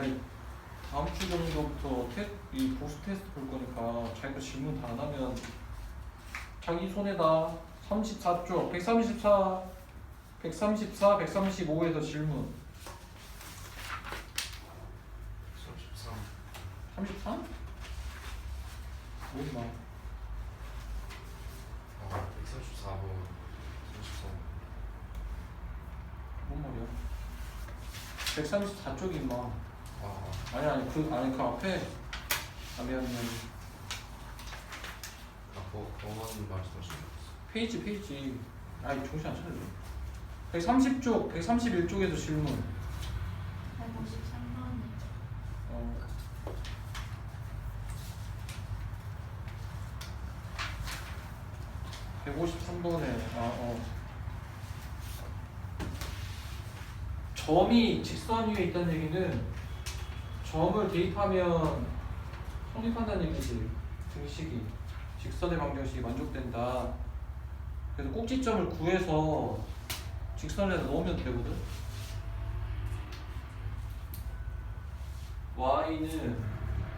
원래 다음 주 정도부터 이 보수 테스트 볼 거니까 자기가 질문 다 안 하면 자기 손에다 34쪽 134, 135에서 질문 33. 33? 뭐지 마. 134번. 33. 뭔 말이야? 134쪽이 임마. 아니 그 앞에 미안 그거만 말씀하시는 페이지 아니 정신 안 차려. 130쪽 131쪽에서 질문 153번이 153번에 점이 직선 위에 있다는 얘기는 점을 대입하면 성립한다는 얘기지. 등식이 직선의 방정식이 만족된다. 그래서 꼭지점을 구해서 직선에다 넣으면 되거든. y는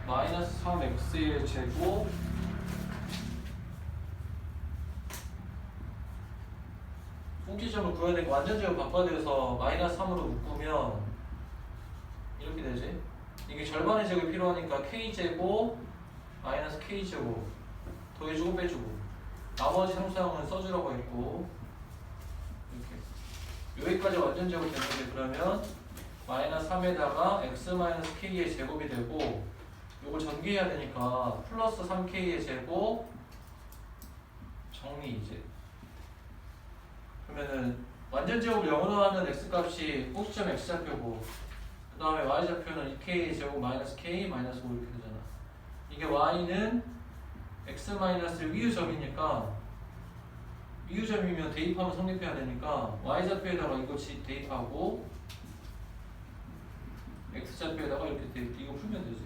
마이너스 3x의 제곱 꼭지점을 구해야 되니까 완전 제곱 바꿔야 돼서 마이너스 3으로 묶으면 이렇게 되지. 이게 절반의 제곱이 필요하니까 k제곱 마이너스 k제곱 더해주고 빼주고 나머지 상수항은 써주라고 했고 이렇게 여기까지 완전 제곱 되는데 그러면 마이너스 3에다가 x 마이너스 k의 제곱이 되고 요걸 전개해야 되니까 플러스 3k의 제곱 정리 이제 그러면은 완전 제곱을 0으로 하는 x값이 꼭지점 x좌표고 그 다음에 y좌표는 2k의 제곱 마이너스 k 마이너스 5 이렇게 되잖아. 이게 y는 x 마이너스 위유점이니까 위유점이면 대입하면 성립해야 되니까 y좌표에다가 이거 대입하고 x좌표에다가 이렇게 대입 이거 풀면 되지.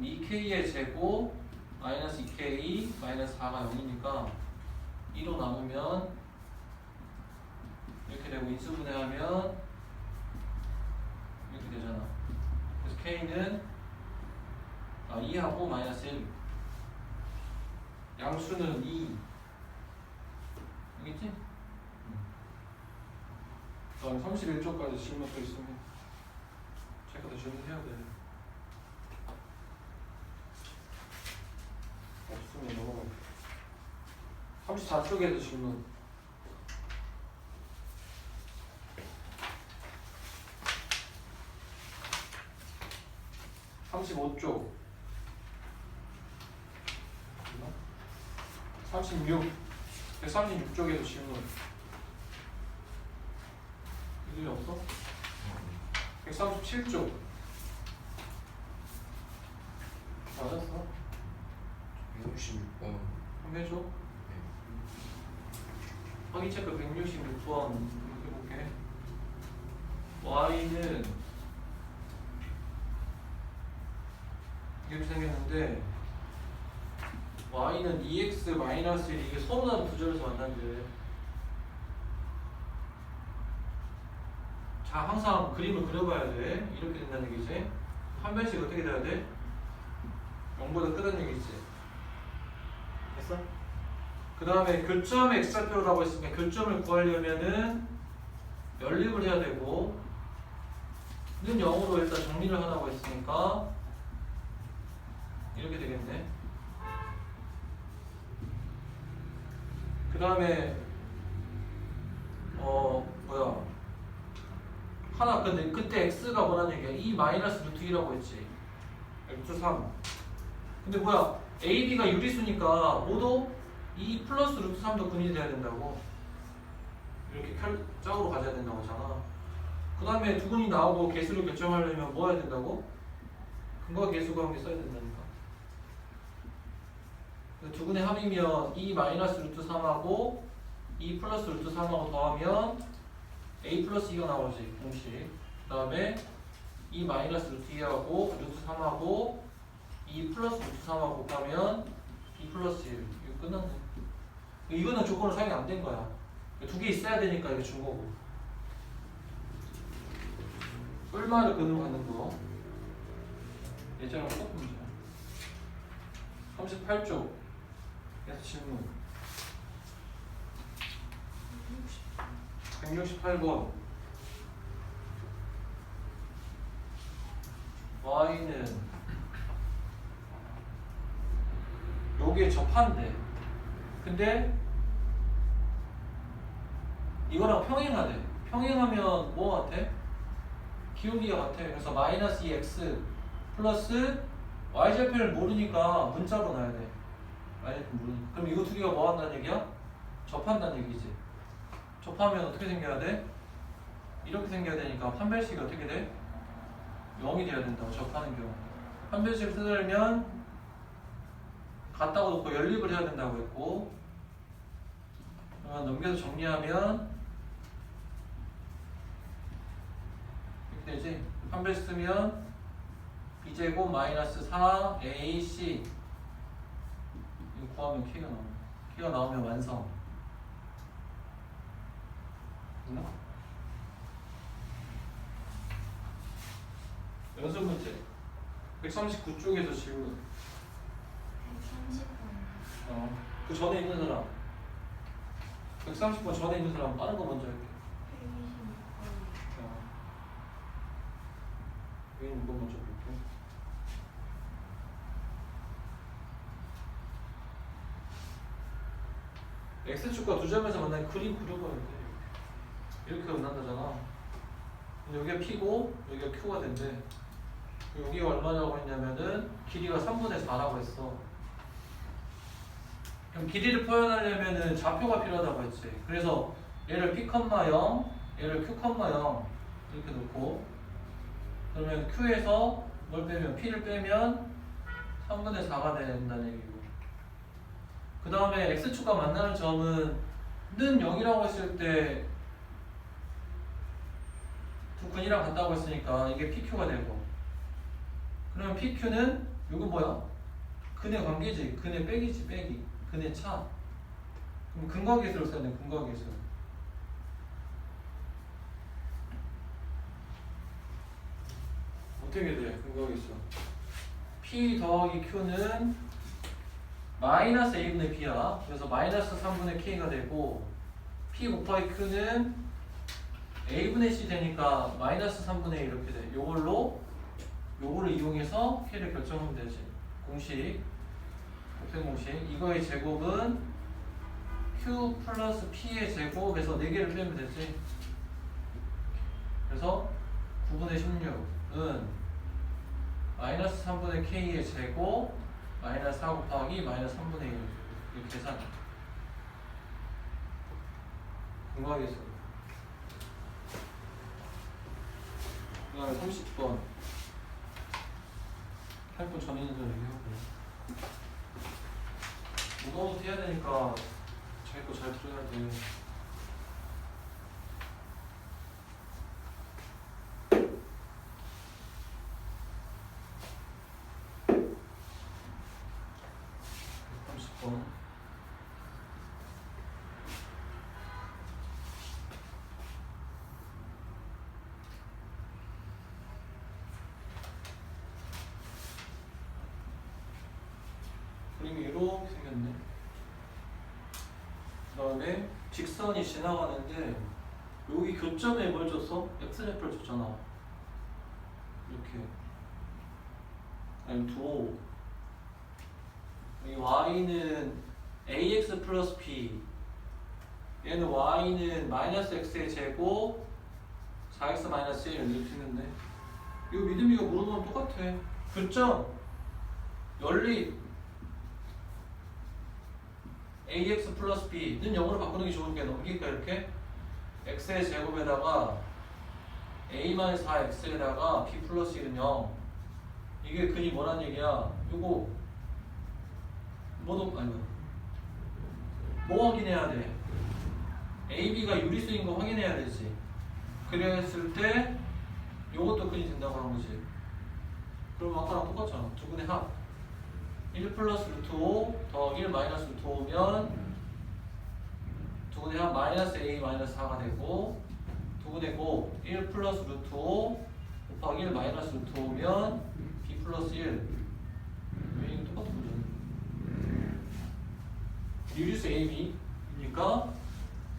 2k의 제곱 마이너스 2k 마이너스 4가 0이니까 2로 나누면 이렇게 되고 인수분해하면 이렇게 되잖아. 그래서 k는 2하고 마이너스 1 양수는 2 알겠지? 그 다음에 31쪽까지 질문 또 있으면 제가 더 질문해야 돼. 없으면 넘어갈게. 34쪽에도 질문 35쪽 36 136쪽에도 질문 일이 없어? 137쪽 맞았어? 166번. 한번 해줘. 확인 체크 166번 해볼게. y는 이렇게 생겼는데 y는 2x 마이너스 1 이게 서로 다른 구절에서 만난대. 자 항상 그림을 그려봐야 돼. 이렇게 된다는 얘기지. 한 변씩 어떻게 돼야 돼? 0보다 크다는 얘기지. 됐어? 그 다음에 교점의 x좌표라고 했으니까 교점을 구하려면은 연립을 해야 되고 는 0으로 일단 정리를 하라고 했으니까 이렇게 되겠네. 그 다음에 하나 근데 그때 x가 뭐라는 얘기야? 2 마이너스 루트 2라고 했지. 루트 3 근데 뭐야 AB가 유리수니까 모두 2 플러스 루트 3도 분이 돼야 된다고. 이렇게 짝으로 가져야 된다고 하잖아. 그 다음에 두근이 나오고 개수를 결정하려면 뭐 해야 된다고? 근거와 개수가 함께 써야 된다니까. 두근의 합이면 2 마이너스 루트 3하고 2 플러스 루트 3하고 더하면 a 플러스 2가 나오지 공식. 그 다음에 2 마이너스 루트 2하고 루트 3하고 2 플러스 루트 3하고 곱하면 2 플러스 1 이거 끝났네. 이거는 조건을 사용이 안 된 거야. 두 개 있어야 되니까 이거 준 거고. 뿔마를 그는 하는 거. 예전에 똑같은 문제. 38쪽. 그래서 질문. 168번. y는 여기에 접한대. 근데 이거랑 평행하대. 평행하면 뭐 같아? 기울기가 같아. 그래서 마이너스 2x 플러스 y절편을 모르니까 문자로 놔야 돼. y절편 모르니까. 그럼 이거 두 개가 뭐 한다는 얘기야? 접한다는 얘기지. 접하면 어떻게 생겨야 돼? 이렇게 생겨야 되니까 판별식이 어떻게 돼? 0이 돼야 된다고. 접하는 경우 판별식을 쓰려면 같다고 놓고 연립을 해야 된다고 했고, 그러면 넘겨서 정리하면 이렇게 되지. 판별식 쓰면 b제곱 마이너스 4ac 이거 구하면 k가 나오면, k가 나오면 완성. 됐나? 연습 문제 139쪽에서 질문. 130번. 그 전에 있는 사람 130번 전에 있는 사람 빠른 거 먼저 할게. 126번. 여기는 이거 먼저 볼게. X축과 두 점에서 만나는 그림 그려봐야 돼. 이렇게 만난다잖아. 근데 여기가 P고 여기가 Q가 된대. 여기가 얼마라고 했냐면은 길이가 3분의 4라고 했어. 그럼 길이를 표현하려면은 좌표가 필요하다고 했지. 그래서 얘를 P, 0, 얘를 Q, 0 이렇게 놓고, 그러면 Q에서 뭘 빼면 P를 빼면 3분의 4가 된다는 얘기고, 그 다음에 X축과 만나는 점은 는 0이라고 했을 때 두 근이랑 같다고 했으니까 이게 PQ가 되고, 그러면 PQ는 이거 뭐야? 근의 관계지. 근의 빼기지. 빼기. 근의 차. 그럼 근과계수를 써야 돼. 근과계수. 어떻게 돼? 근과계수. P 더하기 Q는 마이너스 A분의 B야. 그래서 마이너스 3분의 K가 되고, P 곱하기 Q는 A분의 C 되니까 마이너스 3분의 1 이렇게 돼. 요거를 이용해서 K를 결정하면 되지. 공식, 곱셈 공식. 이거의 제곱은 Q 플러스 P의 제곱에서 4개를 빼면 되지. 그래서 9분의 16은 마이너스 3분의 K의 제곱 마이너스 4 곱하기 마이너스 3분의 1 이렇게 계산. 근과계수. 그 다음에 30번. 8분 전에 있는 사람 얘기하고. 무거워서 해야 되니까 자기 거 잘 들어야 돼. 그림이 이렇게 생겼네. 그 다음에 직선이 지나가는데 여기 교점에 뭘 줬어? x좌표를 줬잖아. 이렇게. 아니 도. 이 y는 ax 플러스 b, 얘는 y는 마이너스 x의 제곱 4x 마이너스 1 이렇게 했는데, 이거 믿음이가 물어보면 똑같아. 교점 연립 ax 플러스 b는 0으로 바꾸는 게 좋은 게, 넘기니까 이렇게 x의 제곱에다가 a 마이너스 4x에다가 b 플러스 1은 0. 이게 근이 뭐란 얘기야? 요거 뭐 확인해야 돼? a, b가 유리수인 거 확인해야 되지. 그랬을 때 요것도 근이 된다고 하는 거지. 그럼 아까랑 똑같잖아. 두 근의 합 1 플러스 루트 5 더 1 마이너스 루트 5면 두 근의 합 마이너스 a 마이너스 4가 되고, 두 근의 곱 1 플러스 루트 5 곱하기 1 마이너스 루트 5면 b 플러스 1. 이게 똑같은 거죠. 유리수 AB니까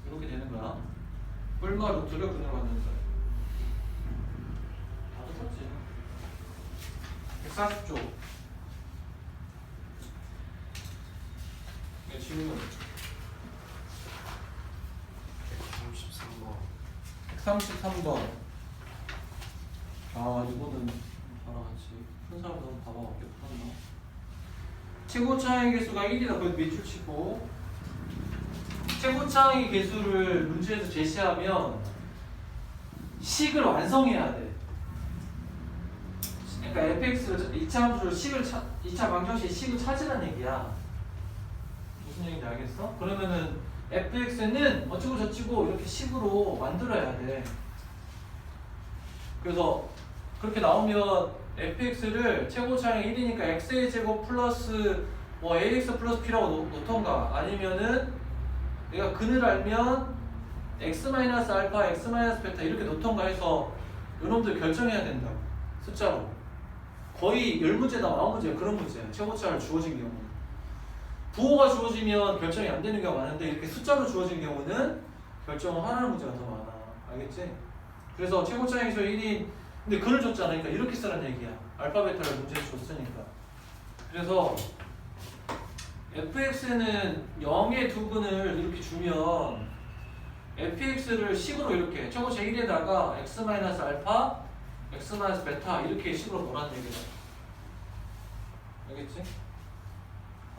이렇게 되는 거야. 뿔마 루트를 그대로 만든다. 다 똑같지. 140조. 질문. 133번. 133번. 아, 이거는 저랑 같이 큰 사람도 한번 봐봐볼게. 풀었나? 최고차의 개수가 1이다. 그걸 밑줄 치고. 최고차의 개수를 문제에서 제시하면 식을 완성해야 돼. 그러니까 fx를 2차 함수를 2차 방정식의 식을 찾으라는 얘기야. 무슨 얘기인지 알겠어? 그러면은 fx는 어쩌고 저쩌고 이렇게 식으로 만들어야 돼. 그래서 그렇게 나오면 fx를 최고차량이 1이니까 x의 제곱 플러스 뭐 ax 플러스 p라고 놓던가 아니면은 내가 근을 알면 x 마이너스 알파, x 마이너스 베타 이렇게 놓던가 해서 요놈들 결정해야 된다고. 숫자로. 거의 10문제나 90문제 그런 문제야. 최고차를 주어진 경우는. 부호가 주어지면 결정이 안 되는 경우가 많은데 이렇게 숫자로 주어진 경우는 결정을 하라는 문제가 더 많아. 알겠지? 그래서 최고차량에서 1인 근데 근을 줬잖아. 그러니까 이렇게 쓰라는 얘기야. 알파 베타를 문제에 줬으니까. 그래서 fx는 0의 두 근을 이렇게 주면 fx를 식으로 이렇게 최고차 1에다가 x 마이너스 알파, x 마이너스 베타 이렇게 식으로 놓으라는 얘기다. 알겠지?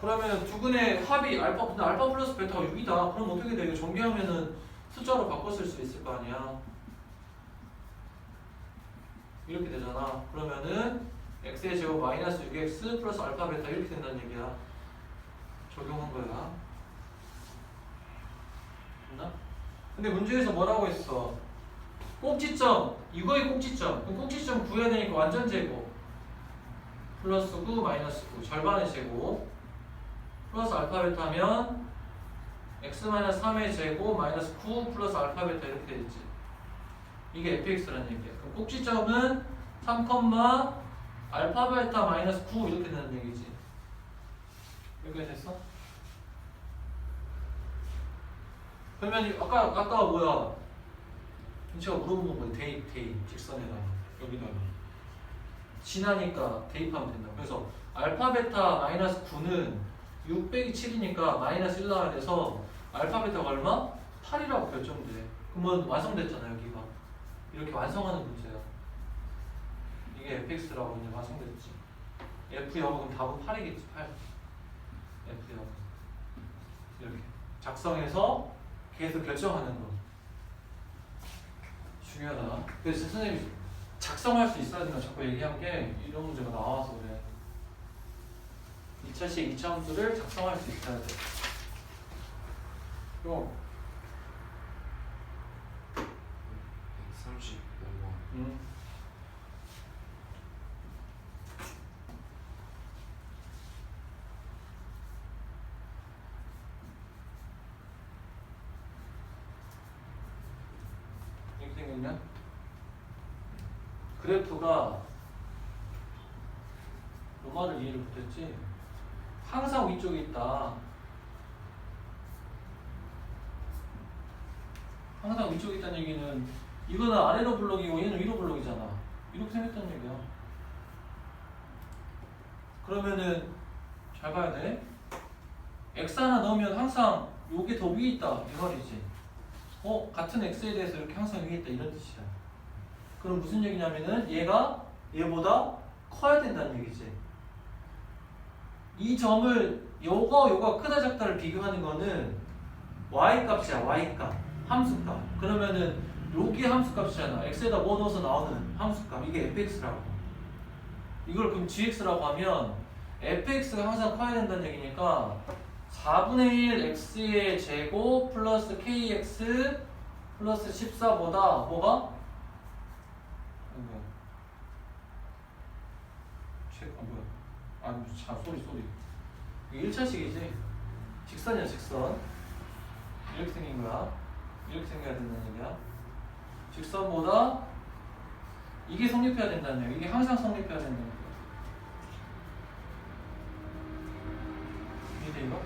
그러면 두 근의 합이 알파, 근데 알파 플러스 베타가 6이다. 그럼 어떻게 돼? 이거 정리하면은 숫자로 바꿔 쓸 수 있을 거 아니야. 이렇게 되잖아. 그러면은 x의 제곱 마이너스 6x 플러스 알파 베타 이렇게 된다는 얘기야. 적용한 거야. 됐나? 근데 문제에서 뭐라고 했어? 꼭지점, 이거의 꼭지점. 그럼 꼭지점 구해야 되니까 완전 제곱. 플러스 9 마이너스 9 절반의 제곱 플러스 알파 베타면 x 마이너스 3의 제곱 마이너스 9 플러스 알파 베타 이렇게 되겠지. 이게 fx라는 얘기야. 그럼 꼭지점은 3, 알파 베타 마이너스 9 이렇게 되는 얘기지. 여기가 됐어? 그러면 아까 뭐야? 제가 물어본 건 대입 직선에다가 여기다가 지나니까 대입하면 된다. 그래서 알파 베타 마이너스 9는 6 빼기 7이니까 마이너스 1 나와야 돼서 알파 베타가 얼마? 8이라고 결정돼. 그러면 완성됐잖아. 여기가 이렇게 완성하는 문제야. 이게 fx라고 이제 완성됐지. f0 그럼 답은 8이겠지. 8 f0 이렇게 작성해서 계속 결정하는 거 중요하다. 그래서 선생님이 작성할 수 있어야 된다 자꾸 얘기한 게 이런 문제가 나와서 그래. 2차식 2차 함수를 작성할 수 있어야 돼. 그럼 135번. 이렇게 생겼냐? 그래프가 로마를 이해를 못했지? 항상 위쪽에 있다. 항상 위쪽에 있다는 얘기는 이거는 아래로 블록이고 얘는 위로 블록이잖아. 이렇게 생겼다는 얘기야. 그러면은 잘 봐야 돼. x 하나 넣으면 항상 요게 더 위에 있다 이 말이지. 같은 x에 대해서 이렇게 항상 위에 있다 이런 뜻이야. 그럼 무슨 얘기냐면은 얘가 얘보다 커야 된다는 얘기지. 이 점을 요거 크다 작다를 비교하는 거는 y 값이야. y 값 함수값. 그러면은 여기 함수값이잖아. x에다 뭐 넣어서 나오는 함수값. 이게 fx라고. 이걸 그럼 gx라고 하면 fx가 항상 커야 된다는 얘기니까 4분의 1 x의 제곱 플러스 kx 플러스 14보다 뭐가? 소리. 이게 1차식이지? 직선이야, 직선. 이렇게 생긴 거야. 이렇게 생겨야 된다는 얘기야. 직선보다 이게 성립해야 된다는 얘기. 이게 항상 성립해야 된다는 거야. 이해돼 이거?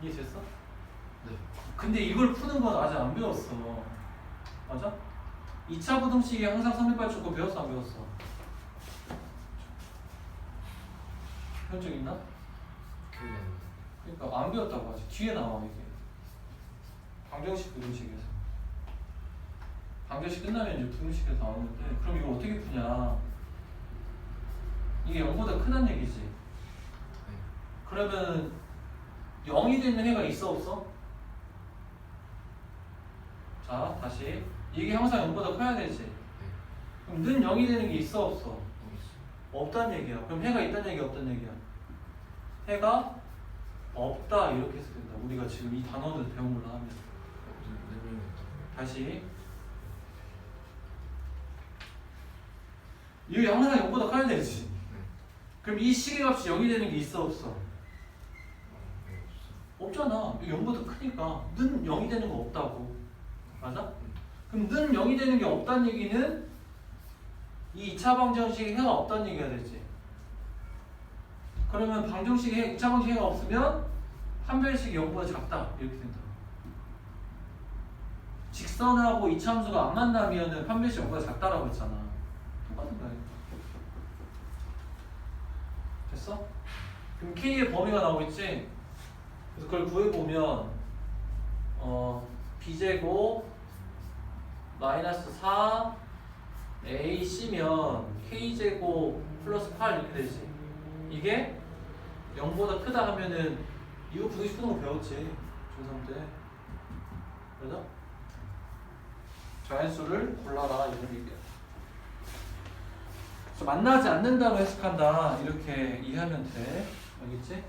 이해됐어? 네. 근데 이걸 푸는 건 아직 안 배웠어. 맞아? 2차 부등식이 항상 성립할 줄 거 배웠어 안 배웠어? 배운 적 있나? 기억이 안 나요. 그러니까 안 배웠다고 아직 뒤에 나와 이게. 방정식 부등식에서. 방정식 끝나면 이제 부등식에서 나오는데 그럼 이거 어떻게 푸냐? 이게 0보다 크다는 얘기지. 네. 그러면 0이 되는 해가 있어 없어? 자 다시 이게 항상 0보다 커야 되지. 네. 그럼 는 0이 되는 게 있어 없어? 여기 있어요. 없다는 얘기야. 그럼 해가 있다는 얘기야 없다는 얘기야? 해가 없다 이렇게 해서 된다. 우리가 지금 이 단어를 배운 걸로 하면 능력이 있다. 다시 이게 항상 0보다 커야 되지. 네. 그럼 이 시계값이 0이 되는 게 있어 없어? 네, 없어요. 없잖아. 0보다 크니까 는 0이 되는 거 없다고. 맞아? 그럼 는 0이 되는 게 없다는 얘기는 이 2차 방정식에 해가 없다는 얘기가 되지. 그러면 방정식에 2차 방정식에 해가 없으면 판별식이 0보다 작다 이렇게 된다. 직선하고 이차함수가 안 만나면은 판별식 0보다 작다라고 했잖아. 똑같은 거야. 됐어? 그럼 K의 범위가 나오겠지? 그래서 그걸 구해보면 B제곱 마이너스 4 AC면 K제곱 플러스 8 이렇게 되지. 이게 0보다 크다 하면은 이거 부등식 푸는 거 배웠지 중3 때. 그래서 자연수를 골라라 이런 얘기야. 그래서 만나지 않는다고 해석한다 이렇게 이해하면 돼. 알겠지?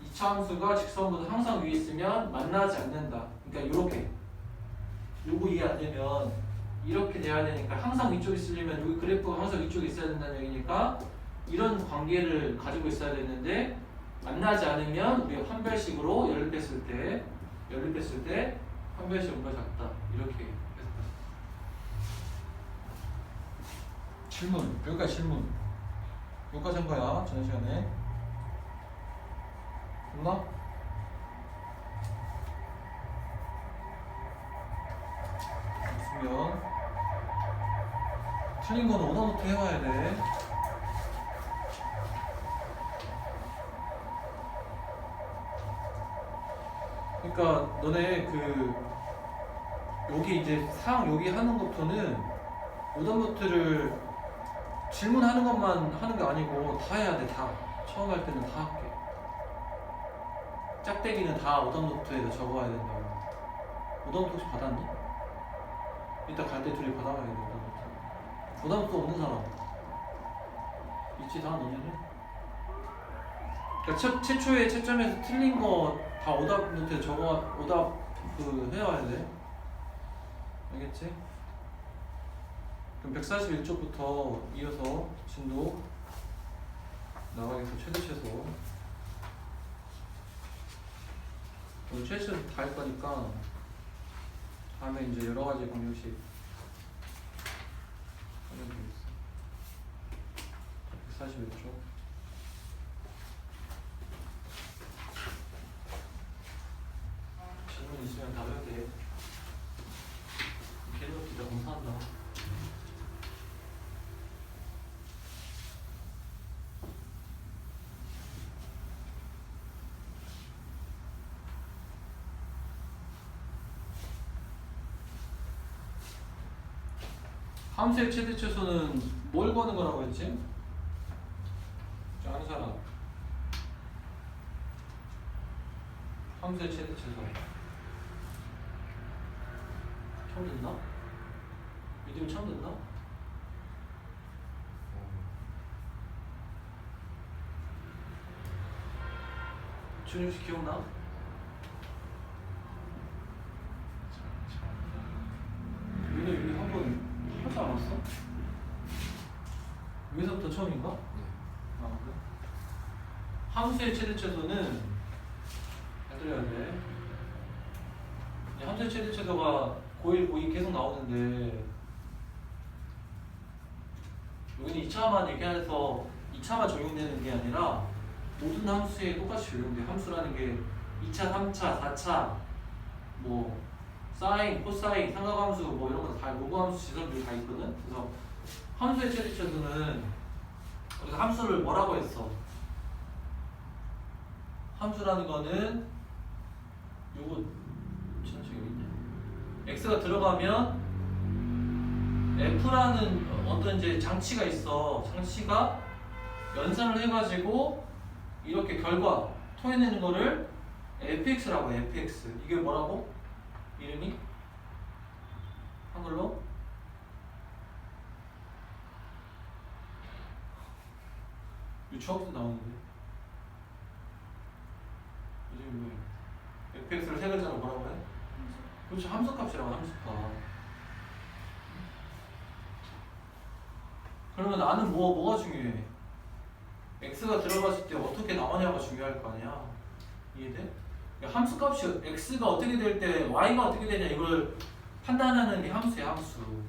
이차 함수가 직선보다 항상 위에 있으면 만나지 않는다. 그러니까 이렇게 요거 이해 안 되면 이렇게 돼야 되니까 항상 위쪽에 있으려면 여기 그래프가 항상 위쪽에 있어야 된다는 얘기니까 이런 관계를 가지고 있어야 되는데 만나지 않으면 우리가 판별식으로 연립했을 때 판별식보다 작다 이렇게 해석했어. 질문 여기까지 질문 여기까지 한 거야 지난 시간에. 됐나? 없으면 틀린 건 오너부터 해와야 돼. 그러니까 너네 여기 이제 사항 여기 하는 것부터는 오답노트를 질문하는 것만 하는 게 아니고 다 해야 돼. 다 처음 할 때는 다 할게. 짝대기는 다 오답노트에다 적어야 된다고. 오답노트 혹시 받았니? 이따 갈 때 둘이 받아가야 돼. 오답노트. 오답노트 없는 사람 있지 다 너네는? 그러니까 최초에 채점에서 틀린 거 다 오답노트에 적어 오답 해와야 돼. 알겠지? 그럼 141쪽부터 이어서 진도 나가겠어. 최대 최소. 오늘 최대 최소 다 할 거니까 다음에 이제 여러 가지 방정식 하면 되겠어. 141쪽. 질문 있으면 다 해도 돼. 걔도 진짜 검사한다. 함수의 최대 최소는 뭘 거는 거라고 했지? 저 아는 사람. 함수의 최대 최소. 처음 듣나? 믿음 처음 듣나? 준이 혹시 기억나? 여기 한번 하지 않았어? 여기서부터 처음인가? 네. 아 그래? 함수의 최대 최소는 잘 들어야 돼. 함수의 최대 최소가 고1, 고2 계속 나오는데 여기는 2차만 얘기해서 2차만 적용되는 게 아니라 모든 함수에 똑같이 적용돼. 함수라는 게 2차, 3차, 4차 뭐 사인, 코사인, 삼각함수 뭐 이런 거 다 로그함수, 지선들 다 있거든. 그래서 함수의 최대 최소는 우리가 함수를 뭐라고 했어? 함수라는 거는 요거 전체 여기 있냐? x가 들어가면 f라는 어떤 이제 장치가 있어. 장치가 연산을 해가지고 이렇게 결과 토해내는 거를 fx라고 해. fx. 이게 뭐라고? 이름이? 한글로? 유추학도 나오는데 이름이 뭐야? fx를 세 글자로 뭐라고 해? 그렇지, 함수값이라고. 함수값. 그러면 나는 뭐가 중요해? x가 들어갔을 때 어떻게 나오냐가 중요할 거 아니야. 이해돼? 그러니까 함수값이 x가 어떻게 될 때 y가 어떻게 되냐 이걸 판단하는 게 함수야. 함수.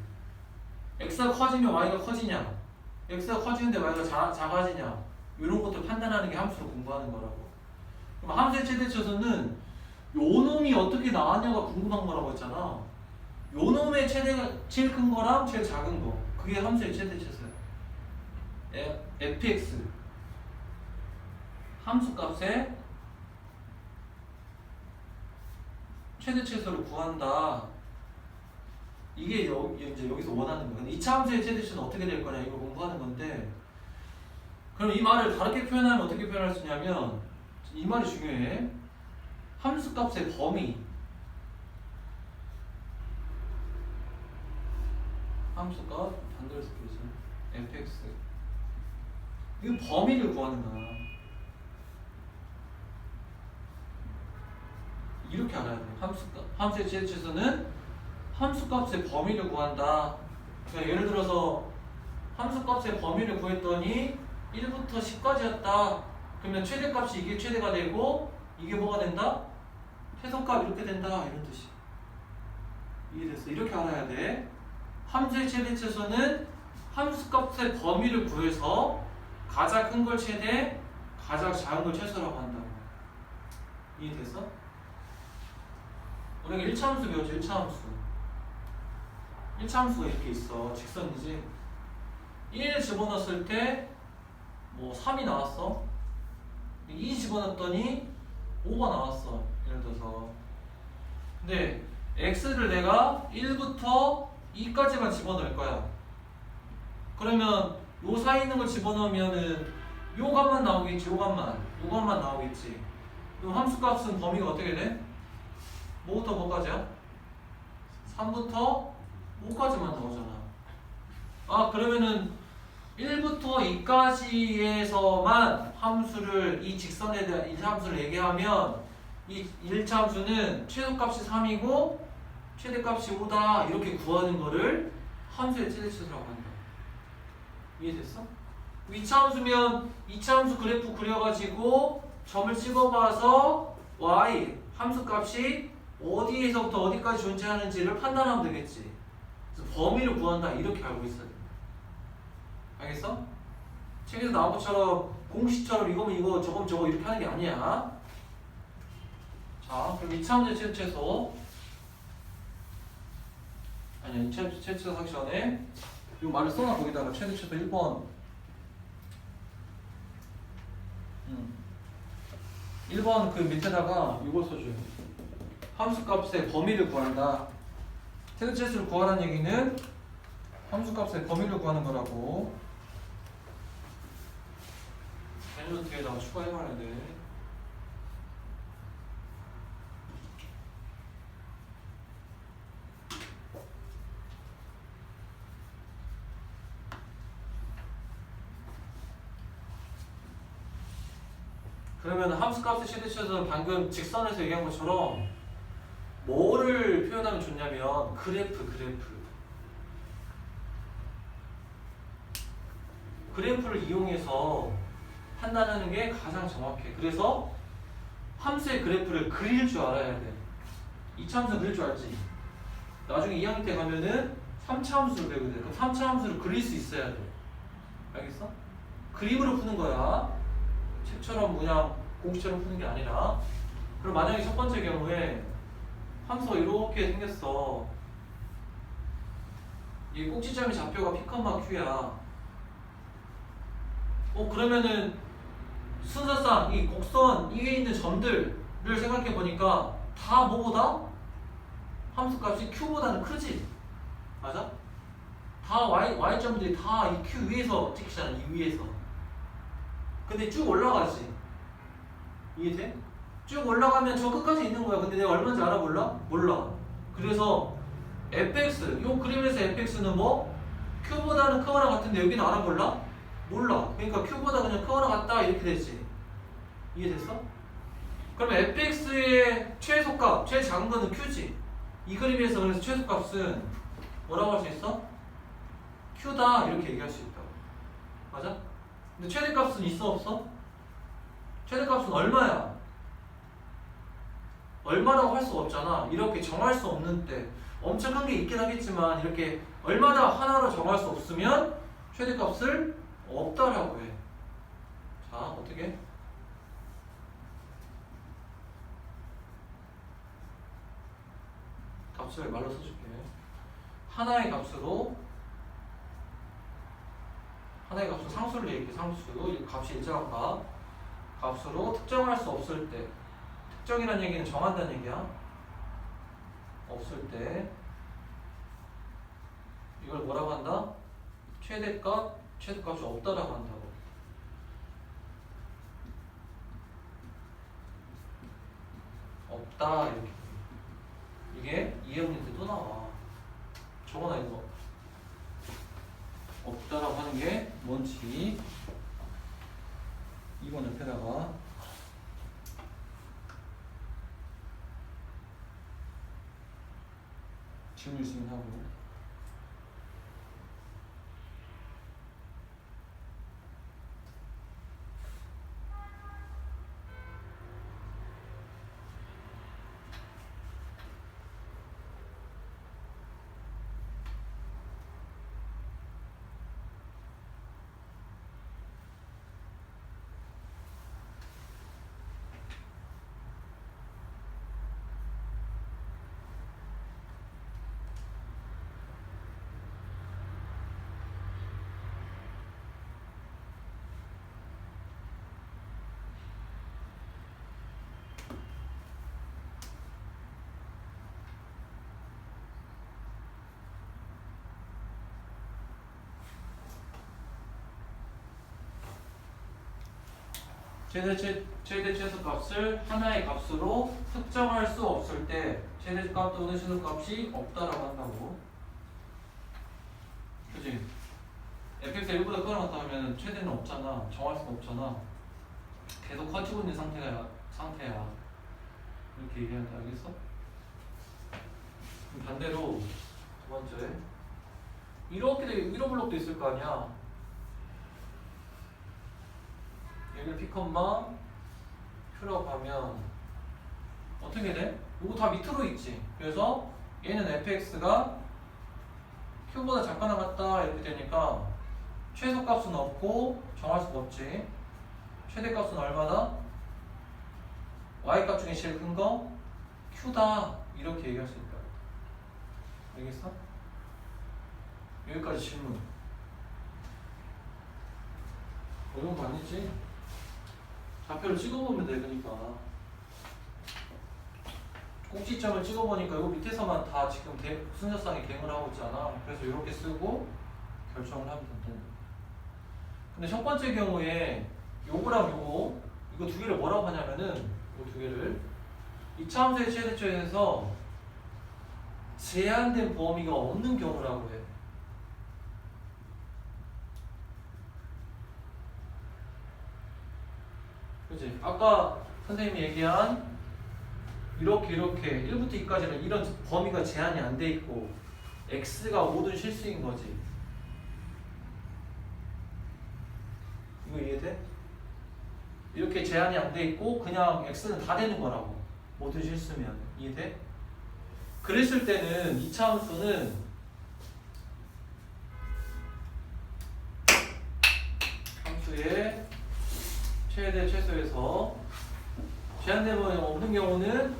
x가 커지면 y가 커지냐, x가 커지는데 y가 작아지냐, 이런 것들 판단하는 게 함수로 공부하는 거라고. 그럼 함수의 최대 최소는 요 놈이 어떻게 나왔냐가 궁금한 거라고 했잖아. 요 놈의 최대가 제일 큰 거랑 제일 작은 거, 그게 함수의 최대 최소야. fx 함수값의 최대 최소를 구한다. 이게 이제 여기서 원하는 거야. 2차 함수의 최대 최소는 어떻게 될 거냐 이걸 공부하는 건데, 그럼 이 말을 다르게 표현하면 어떻게 표현할 수 있냐면 이 말이 중요해. 함수값의 범위, 함수값 반대로 쓰겠지. fx 이 범위를 구하는 거야. 이렇게 알아야 돼. 함수의 최대 최소는 함수값의 범위를 구한다. 그러니까 예를 들어서 함수값의 범위를 구했더니 1부터 10까지였다. 그러면 최대값이 이게 최대가 되고 이게 뭐가 된다? 최소값 이렇게 된다. 이런 뜻이. 이해됐어? 이렇게 알아야 돼. 함수의 최대 최소는 함수값의 범위를 구해서 가장 큰 걸 최대, 가장 작은 걸 최소라고 한다고. 이해됐어? 우리가 1차 함수 배웠죠? 1차 함수. 1차 함수가 이렇게 있어. 직선이지. 1 집어넣었을 때 뭐 3이 나왔어. 2 집어넣었더니 5가 나왔어. 예를 들어서. 근데 x를 내가 1부터 2까지만 집어넣을 거야. 그러면 요 사이에 있는 걸 집어넣으면은 요 값만 나오겠지. 요 값만 나오겠지. 그럼 함수값은 범위가 어떻게 돼? 뭐부터 뭐까지야? 3부터 5까지만 나오잖아. 아, 그러면은 1부터 2까지에서만 함수를, 이 직선에 대한 1차 함수를 얘기하면 이 1차 함수는 최소값이 3이고 최대값이 5다 이렇게 구하는 거를 함수의 최대 최소라고 한다. 이해됐어? 2차 함수면 2차 함수 그래프 그려가지고 점을 찍어봐서 y 함수값이 어디에서부터 어디까지 존재하는지를 판단하면 되겠지. 그래서 범위를 구한다 이렇게 알고 있어야 돼. 알겠어? 책에서 나온 것처럼 공식처럼 이거면 이거 저거면 저거 이렇게 하는 게 아니야. 자, 그럼 2차 함수의 최대 최소. 아니야, 2차 함수의 최대 최소 하기 전에 이 말을 써놔. 거기다가 최대 최소 1번. 1번 그 밑에다가 이걸 써줘요. 함수값의 범위를 구한다. 최대 최소를 구하라는 얘기는 함수값의 범위를 구하는 거라고. 단위로 뒤에다가 추가해봐야 돼. 그러면 함수값의 최대 최소는 방금 직선에서 얘기한 것처럼 뭐를 표현하면 좋냐면 그래프를 이용해서 판단하는 게 가장 정확해. 그래서 함수의 그래프를 그릴 줄 알아야 돼. 2차 함수 그릴 줄 알지? 나중에 2학년 때 가면은 3차 함수로 되거든. 그럼 3차 함수를 그릴 수 있어야 돼. 알겠어? 그림으로 푸는 거야. 책처럼 그냥 공식처럼 푸는 게 아니라. 그럼 만약에 첫 번째 경우에 함수가 이렇게 생겼어. 이 꼭지점의 좌표가 P, Q야. 그러면은 순서상 이 곡선 위에 있는 점들을 생각해 보니까 다 뭐보다? 함수값이 Q보다는 크지? 맞아? 다 Y점들이 다 이 Q 위에서 찍히잖아. 이 위에서. 근데 쭉 올라가지. 이해돼? 쭉 올라가면 저 끝까지 있는 거야. 근데 내가 얼마인지 알아? 몰라. 그래서 fx, 요 그림에서 fx는 뭐? q보다는 크거나 같은데 여기는 알아? 몰라. 그러니까 q보다 그냥 크거나 같다 이렇게 되지. 이해됐어? 그러면 fx의 최소값, 제일 작은 거는 q지. 이 그림에서 그래서 최소값은 뭐라고 할 수 있어? q다 이렇게 얘기할 수 있다고. 맞아? 근데 최대값은 있어 없어? 최대값은 얼마야? 얼마라고 할 수가 없잖아. 이렇게 정할 수 없는 때 엄청 큰 게 있긴 하겠지만 이렇게 얼마다 하나로 정할 수 없으면 최대값을 없다라고 해. 자, 어떻게? 값을 말로 써줄게. 하나의 값으로 상수를 얘기해. 상수. 이 값이 일정한 값으로 특정할 수 없을 때, 특정이라는 얘기는 정한다는 얘기야. 없을 때 이걸 뭐라고 한다? 최대값이 없다라고 한다고. 없다 이렇게. 이게 이해문제 또 나와. 적어놔 이거. 없다라고 하는 게 뭔지 2번 옆에다가 질문 있으면 하고. 최대 최소값을 하나의 값으로 특정할 수 없을 때 최대값 또는 최소값이 없다라고 한다고. 그치? fx가 1보다 크거나 같다 하면 최대는 없잖아. 정할 수가 없잖아. 계속 커지고 있는 상태야. 이렇게 얘기하면 돼. 알겠어? 그럼 반대로 두 번째 이렇게 이런 블록도 있을 거 아니야. 여기를 P, Q라고 하면 어떻게 돼? 이거 다 밑으로 있지. 그래서 얘는 fx가 q보다 작거나 같다 이렇게 되니까 최소값은 없고 정할 수가 없지. 최대값은 얼마다? y값 중에 제일 큰 거 q다 이렇게 얘기할 수 있다. 알겠어? 여기까지 질문. 어려운 거 아니지? 좌표를 찍어보면 돼. 그러니까 꼭지점을 찍어보니까 요 밑에서만 다 지금 순서상에 대응을 하고 있잖아. 그래서 이렇게 쓰고 결정을 하면 된다. 근데 첫 번째 경우에 요거랑 요거 이거 두 개를 뭐라고 하냐면은 요 두 개를 2차 함수의 최대점에서 제한된 범위가 없는 경우라고 해. 그치? 아까 선생님이 얘기한 이렇게 1부터 2까지는 이런 범위가 제한이 안 돼 있고 x가 모든 실수인 거지. 이거 이해돼? 이렇게 제한이 안 돼 있고 그냥 x는 다 되는 거라고. 모든 실수면. 이해돼? 그랬을 때는 이차 함수는 함수의 최대 최소에서 제한된 범위가 없는 경우는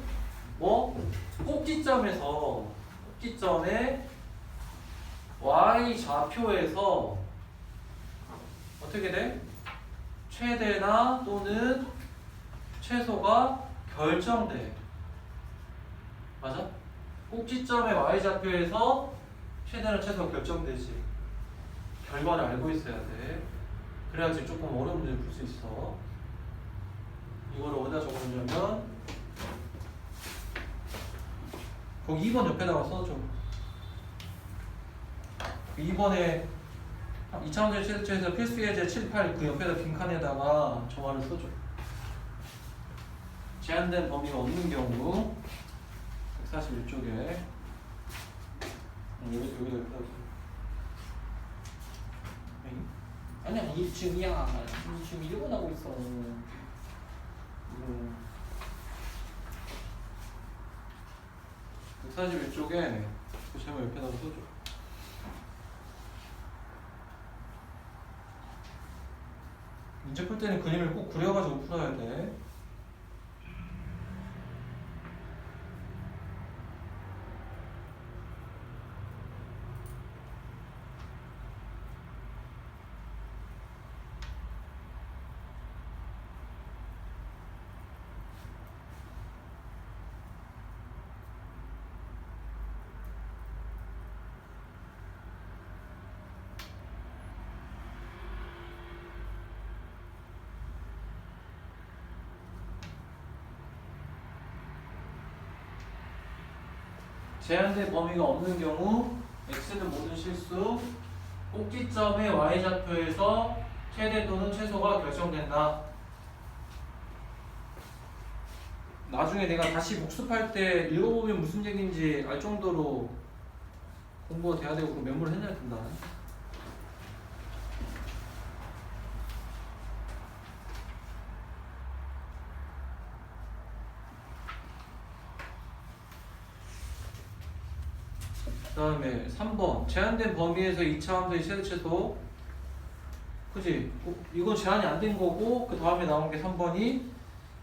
뭐 꼭지점에 y 좌표에서 어떻게 돼? 최대나 또는 최소가 결정돼. 맞아? 꼭지점의 y 좌표에서 최대나 최소가 결정되지. 결과를 알고 있어야 돼. 그래야지 조금 어려운 문제를 풀 수 있어. 이거를 어디다 적어놓냐면 거기 2번 옆에다가 써줘. 2번에 2차원적 최대치에서 필수 예제 7, 8 그 옆에다 빈칸에다가 저 말을 써줘. 제한된 범위가 없는 경우 141쪽에 여기다 써. 아니야, 이 지금이야. 지금 1번 하고 있어. 141쪽에 그 제목 옆에다가 써줘. 문제 풀 때는 그림을 꼭 그려가지고 풀어야 돼. 제한된 범위가 없는 경우 x는 모든 실수 꼭지점의 y좌표에서 최대 또는 최소가 결정된다. 나중에 내가 다시 복습할 때 읽어보면 무슨 얘기인지 알 정도로 공부가 돼야 되고 메모를 해놔야 된다. 그 다음에 3번 제한된 범위에서 2차 함수의 최대 최소. 그지? 이건 제한이 안 된 거고 그 다음에 나온 게 3번이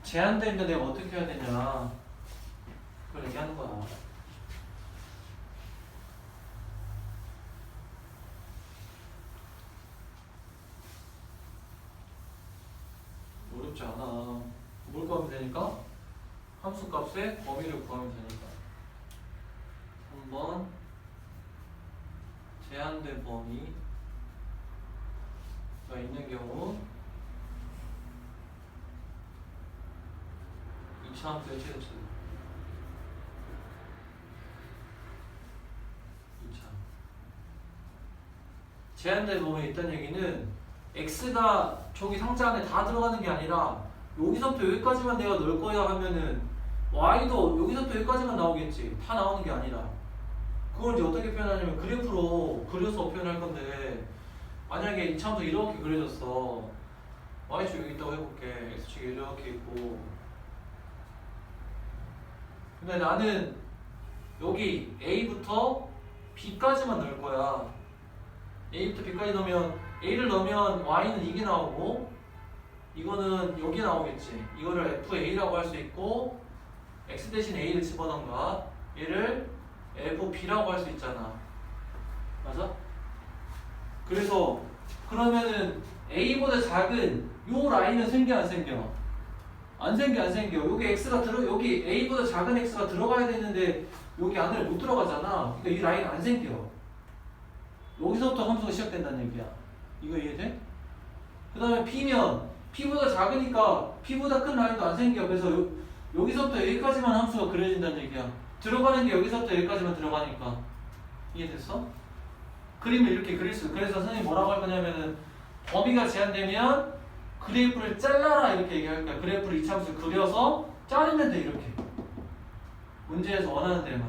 제한되는데 내가 어떻게 해야 되냐 그걸 얘기하는 거야. 어렵지 않아. 뭘 구하면 되니까? 함수 값의 범위를 구하면 되니까. 3번 제한된 범위가 있는 경우 2차 함수의 최대 최소. 2차 제한된 범위에 있다는 얘기는 x가 저기 상자 안에 다 들어가는 게 아니라 여기서부터 여기까지만 내가 넣을 거야 하면은 y도 여기서부터 여기까지만 나오겠지. 다 나오는 게 아니라. 그걸 이제 어떻게 표현하냐면 그래프로 그려서 표현할 건데 만약에 2차함수 이렇게 그려졌어. y축 여기 있다고 해볼게. x축이 이렇게 있고 근데 나는 여기 a부터 b까지만 넣을 거야. a부터 b까지 넣으면 a를 넣으면 y는 이게 나오고 이거는 여기 나오겠지. 이거를 fa라고 할 수 있고 x 대신 a를 집어넣는가 얘를 fb라고 할 수 있잖아. 맞아? 그래서 그러면은 a보다 작은 요 라인은 생겨 안 생겨? 안 생겨 안 생겨. 여기 x가 여기 a보다 작은 x가 들어가야 되는데 여기 안에 못 들어가잖아. 그러니까 이 라인 안 생겨. 여기서부터 함수가 시작된다는 얘기야. 이거 이해돼? 그 다음에 p면 p보다 작으니까 p보다 큰 라인도 안 생겨. 그래서 여기서부터 여기까지만 함수가 그려진다는 얘기야. 들어가는 게 여기서부터 여기까지만 들어가니까. 이해됐어? 그림을 이렇게 그릴 수. 그래서 선생님이 뭐라고 할 거냐면은 범위가 제한되면 그래프를 잘라라 이렇게 얘기할 거야. 그래프를 이차함수 그려서 자르면 돼 이렇게. 문제에서 원하는 데만.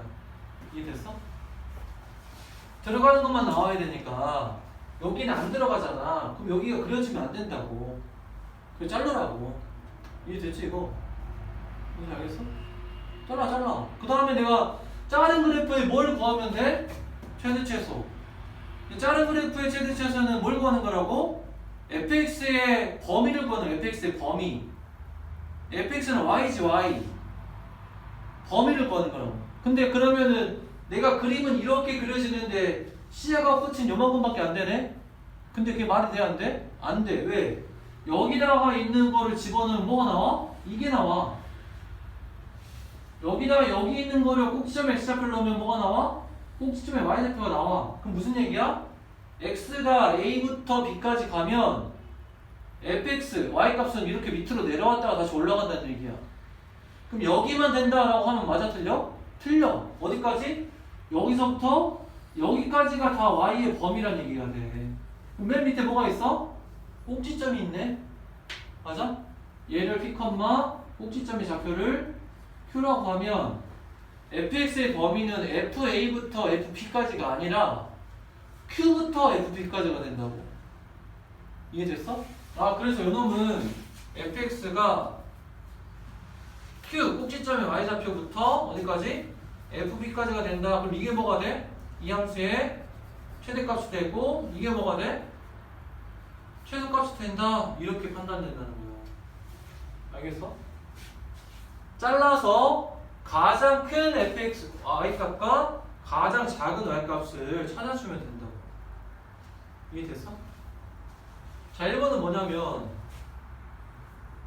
이해됐어? 들어가는 것만 나와야 되니까 여기는 안 들어가잖아. 그럼 여기가 그려지면 안 된다고. 그래 자르라고. 이해됐지 이거? 이해 알겠어? 잘라. 그 다음에 내가 작은 그래프에 뭘 구하면 돼? 최대최소. 작은 그래프의 최대최소는 뭘 구하는 거라고? fx의 범위를 구하는 거야. fx의 범위. fx는 y지 y. 범위를 구하는 거라고. 근데 그러면은 내가 그림은 이렇게 그려지는데 시야가 끝은 요만큼밖에 안 되네? 근데 그게 말이 돼? 안 돼? 안 돼. 왜? 여기다가 있는 거를 집어넣으면 뭐가 나와? 이게 나와. 여기다가 여기 있는 거를 꼭지점에 x좌표를 넣으면 뭐가 나와? 꼭지점에 y좌표가 나와. 그럼 무슨 얘기야? x가 a부터 b까지 가면 fx, y 값은 이렇게 밑으로 내려왔다가 다시 올라간다는 얘기야. 그럼 여기만 된다라고 하면 맞아 틀려? 틀려. 어디까지? 여기서부터 여기까지가 다 y의 범위란 얘기가 돼. 그럼 맨 밑에 뭐가 있어? 꼭지점이 있네. 맞아? 얘를 p, 꼭지점의 좌표를 q라고 하면 fx의 범위는 fa부터 fp까지가 아니라 q부터 fp까지가 된다고. 이해됐어? 아, 그래서 요놈은 fx가 q 꼭지점의 y좌표부터 어디까지? fb까지가 된다. 그럼 이게 뭐가 돼? 이 함수의 최대값이 되고 이게 뭐가 돼? 최소값이 된다. 이렇게 판단된다는 거예요. 알겠어? 잘라서 가장 큰 fx y값과 가장 작은 y값을 찾아주면 된다고. 이해됐어? 자, 1번은 뭐냐면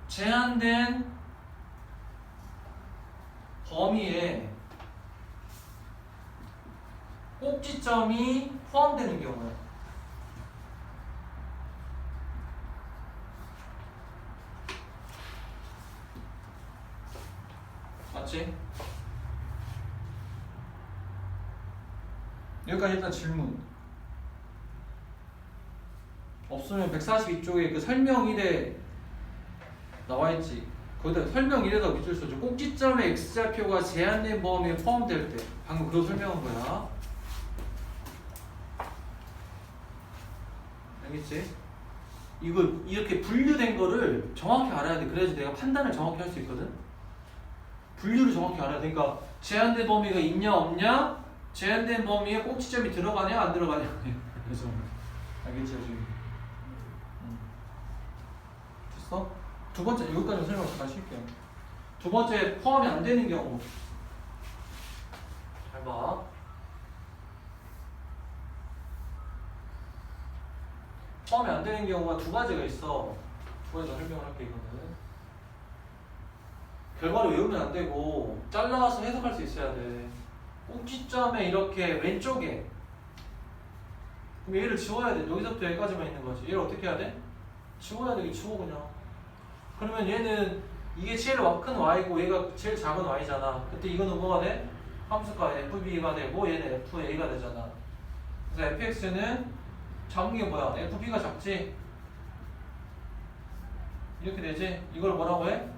제한된 범위에 꼭지점이 포함되는 경우야. 맞지? 여기까지 일단 질문. 없으면 142쪽에 그 설명 1에 나와있지. 거기다 설명 1에다 밑줄 써줘. 꼭지점의 x좌표가 제한된 범위에 포함될 때. 방금 그거 설명한 거야. 알겠지? 이거 이렇게 분류된 거를 정확히 알아야 돼. 그래야지 내가 판단을 정확히 할 수 있거든. 분류를 정확히 알아야 돼. 그러니까 제한된 범위가 있냐 없냐, 제한된 범위에 꼭지점이 들어가냐 안 들어가냐. 그래서 알겠지 지금. 됐어? 두 번째 여기까지 설명 다시 할게요. 두 번째 포함이 안 되는 경우. 잘 봐. 포함이 안 되는 경우가 두 가지가 있어. 두 가지 설명을 할게. 이거는 결과를 외우면 안 되고 잘라서 해석할 수 있어야 돼. 꼭지점에 이렇게 왼쪽에, 그럼 얘를 지워야 돼. 여기서부터 여기까지만 있는 거지. 얘를 어떻게 해야 돼? 지워야 돼. 지워 그냥. 그러면 얘는 이게 제일 큰 y고 얘가 제일 작은 y잖아. 그때 이거는 뭐가 돼? 함수가 fb가 되고 얘는 fa가 되잖아. 그래서 fx는 작은 게 뭐야? fb가 작지? 이렇게 되지? 이걸 뭐라고 해?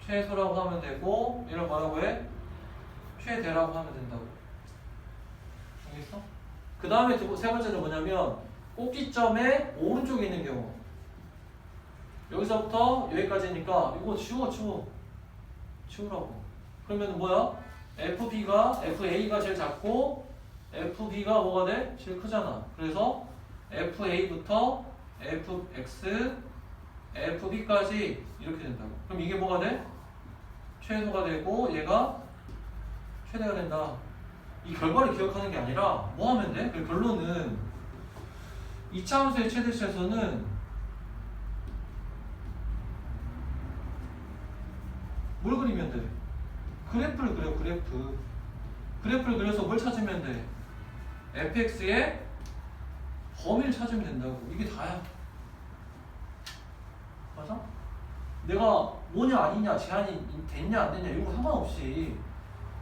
최소라고 하면 되고 얘를 뭐라고 해? 최대라고 하면 된다고. 알겠어? 그 다음에 세 번째는 뭐냐면 꼭지점의 오른쪽에 있는 경우. 여기서부터 여기까지니까 이거 치우라고. 그러면 뭐야? FA가 제일 작고 FB가 뭐가 돼? 제일 크잖아. 그래서 FA부터 FX, FB까지 이렇게 된다고. 그럼 이게 뭐가 돼? 최소가 되고 얘가 최대가 된다. 이 결과를 기억하는 게 아니라 뭐 하면 돼? 그 결론은 2차 함수의 최대 최소는 뭘 그리면 돼? 그래프를 그려. 그래프를 그려서 뭘 찾으면 돼? fx의 범위를 찾으면 된다고. 이게 다야. 맞아? 내가 뭐냐 아니냐, 제한이 됐냐 안 됐냐 이런 거 상관없이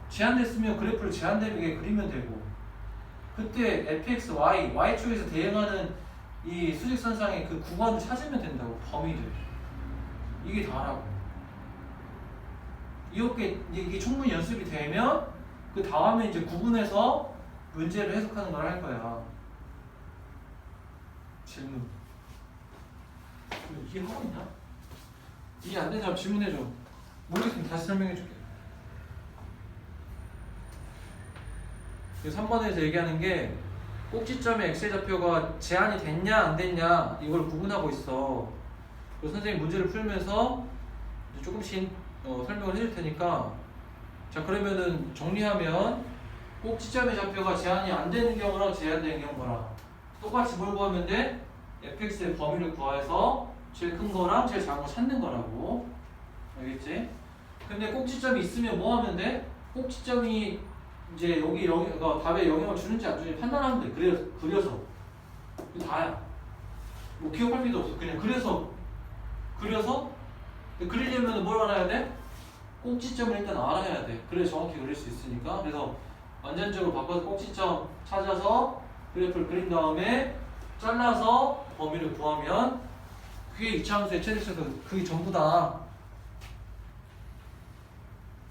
제한됐으면 그래프를 제한되게 그리면 되고, 그때 fx, y축에서 대응하는 이 수직선상의 그 구간을 찾으면 된다고. 범위를. 이게 다라고. 이게 충분히 연습이 되면 그 다음에 이제 구분해서 문제를 해석하는 걸 할 거야. 질문. 이해하고 있냐? 이해 안 되는 사람 질문해줘. 모르겠으면 다시 설명해줄게. 3번에서 얘기하는 게 꼭지점의 x의 좌표가 제한이 됐냐 안 됐냐 이걸 구분하고 있어. 그래서 선생님 문제를 풀면서 이제 조금씩 설명을 해줄 테니까, 자 그러면은 정리하면 꼭지점의 좌표가 제한이 안 되는 경우랑 제한되는 경우랑 똑같이 뭘 구하면 돼? fx의 범위를 구해서 제일 큰 거랑 제일 작은 거 찾는 거라고. 알겠지? 근데 꼭지점이 있으면 뭐 하면 돼? 꼭지점이 이제 여기 그러니까 답에 영향을 주는지 안 주는지 판단하면 돼. 그려서. 그 다야. 뭐 기억할 필요도 없어. 그냥 그려서 그리려면 뭘 알아야 돼? 꼭지점을 일단 알아야 돼. 그래야 정확히 그릴 수 있으니까. 그래서 완전적으로 바꿔서 꼭지점 찾아서 그래프를 그린 다음에 잘라서 범위를 구하면 그게 이차함수의 최대치에서 그게 전부다.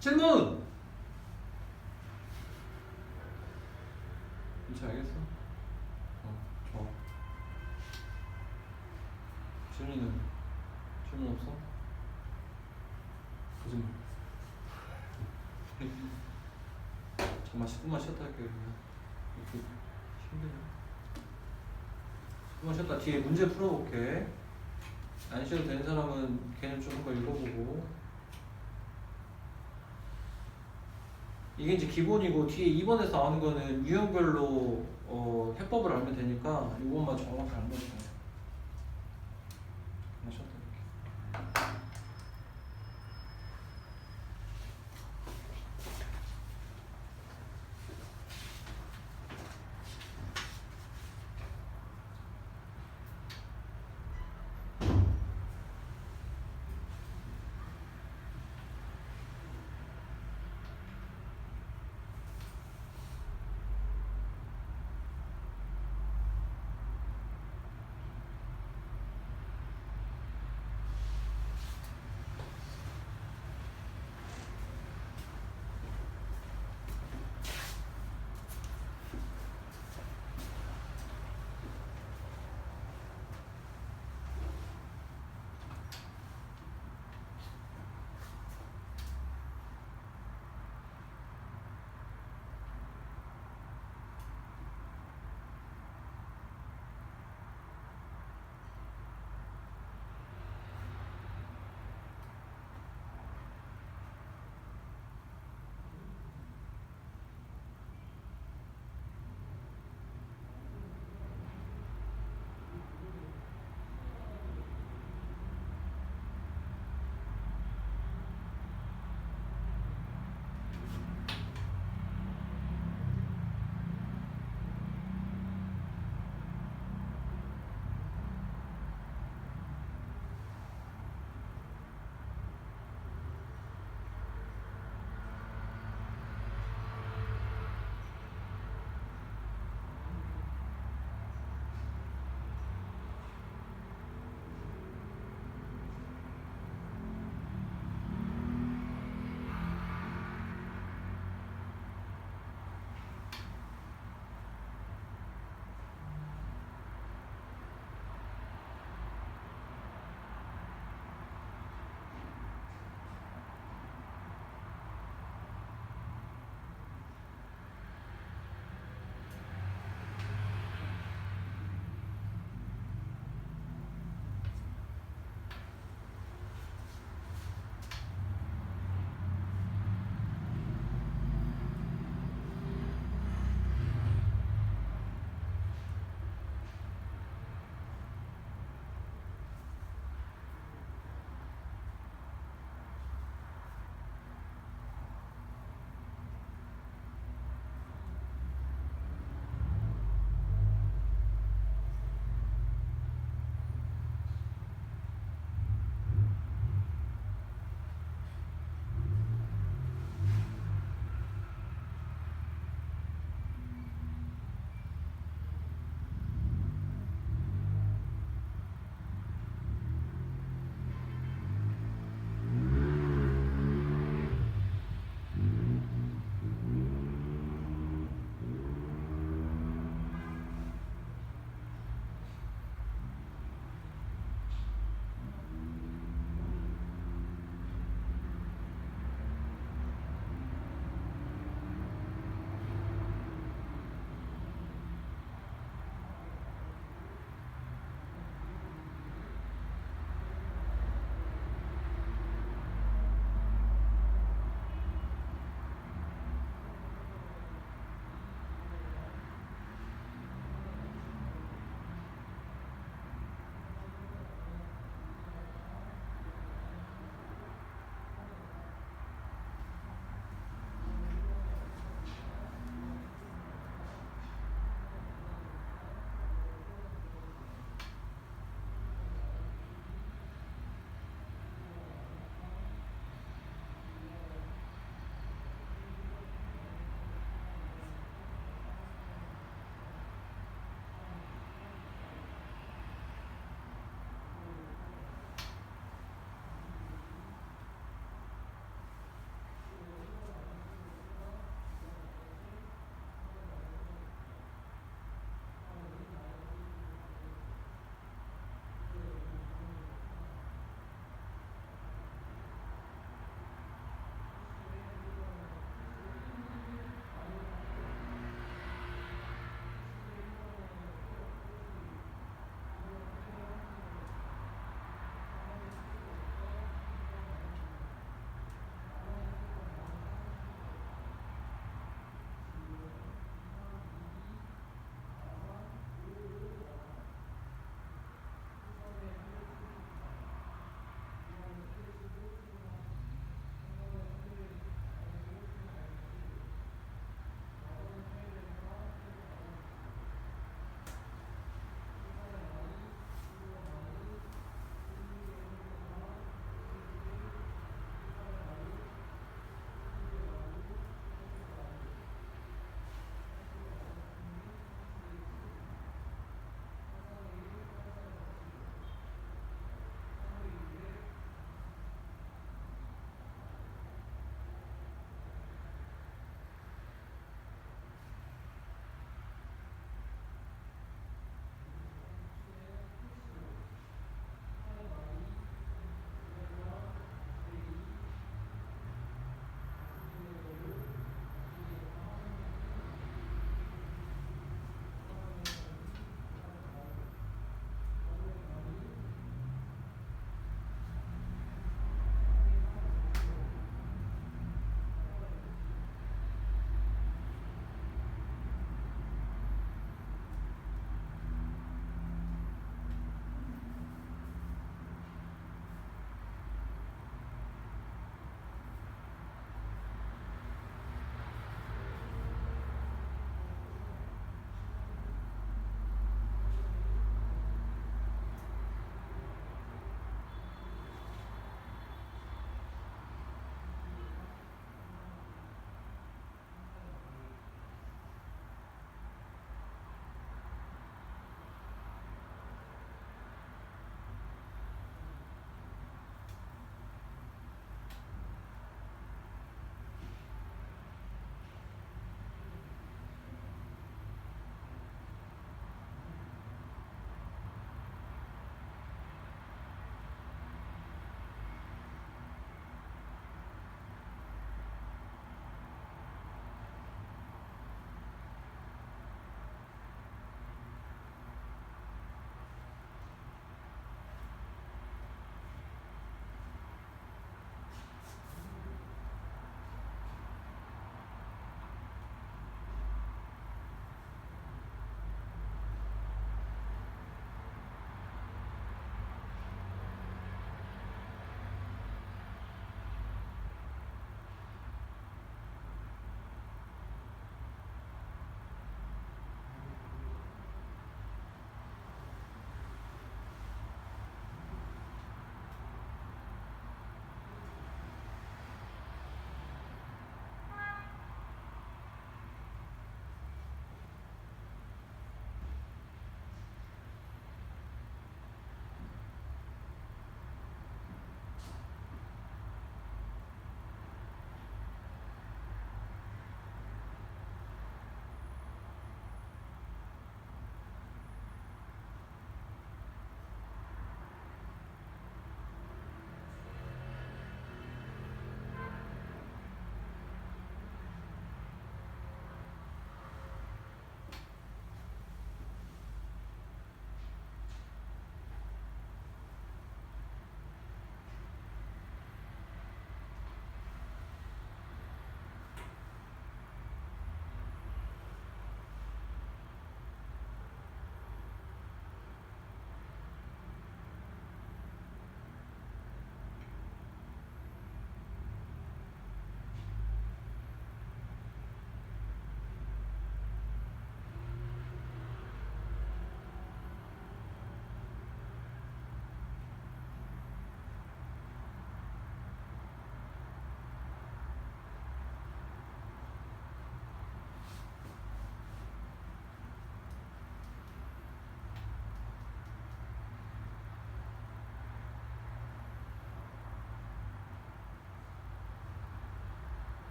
질문! 이제 알겠어? 좋아. 질문 없어? 거짓말. 잠깐만 10분만 쉬었다 할게요. 이렇게 힘드냐? 10분만 쉬었다 뒤에 문제 풀어볼게. 안 쉬어도 되는 사람은 걔는 좀 한번 읽어보고. 이게 이제 기본이고 뒤에 2번에서 나오는 거는 유형별로 해법을 알면 되니까 이것만 정확히 알면 돼. 쉬었다 할게.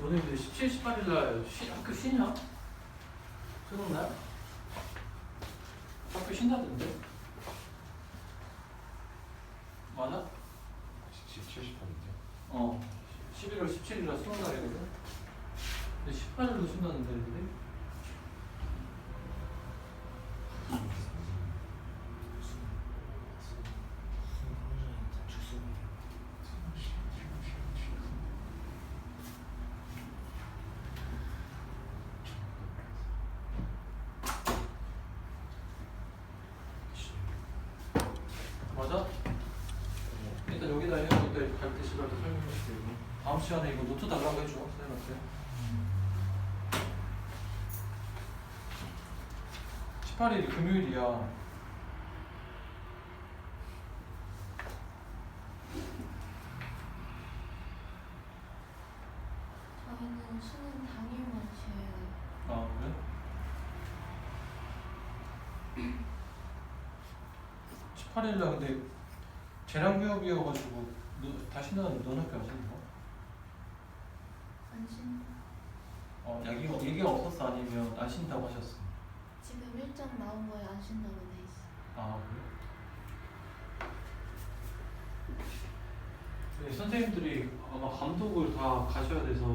너네들 17, 18일날 학교 쉬냐? 수능날? 학교 쉰다던데? 맞아? 70번이죠. 11월 17일날 수능날이거든? 근데 18일도 쉰다는데 애들이? 맞아? 일단 여기다 해놓고 이따 갈때 시간에 설명해줄게. 이거. 다음 시간에 이거 노트 달라고 해줘 선생님한테. 18일이 금요일이야. 저희는 수능 당일만 쉬어요. 아 그래? 18일날 근데 재난기업이어가지고 다시 너는 학교 안 쉬는 거? 안 쉰다. 얘기가 없었어? 아니면 안 쉰다고 하셨어? 지금 일정 나온 거에 안 쉰다고 돼 있어. 아 그래? 네, 선생님들이 아마 감독을 다 가셔야 돼서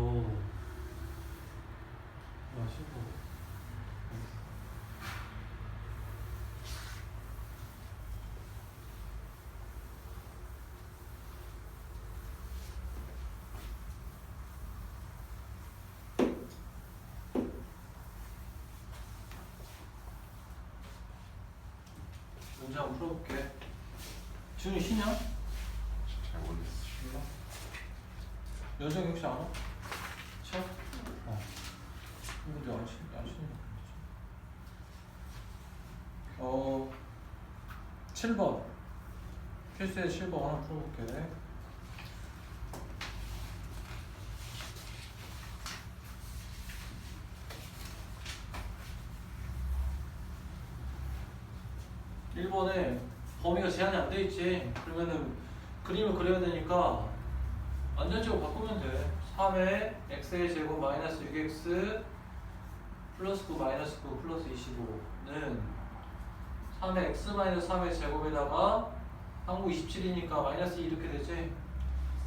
아쉬워. 문제 한번 풀어볼게. 지훈이 쉬냐? 잘 모르겠어. 여정이 혹시 알아? 쉬어? 근데 안 쉬는 거 7번 필수의 7번 하나 풀어볼게. 일번에 범위가 제한이 안 돼 있지. 그러면은 그림을 그려야 되니까 완전식으로 바꾸면 돼. 3의 x의 제곱 마이너스 6x 플러스 9 마이너스 9 플러스 25는 3의 x 마이너스 3의 제곱에다가 항구 27이니까 마이너스 2 이렇게 되지.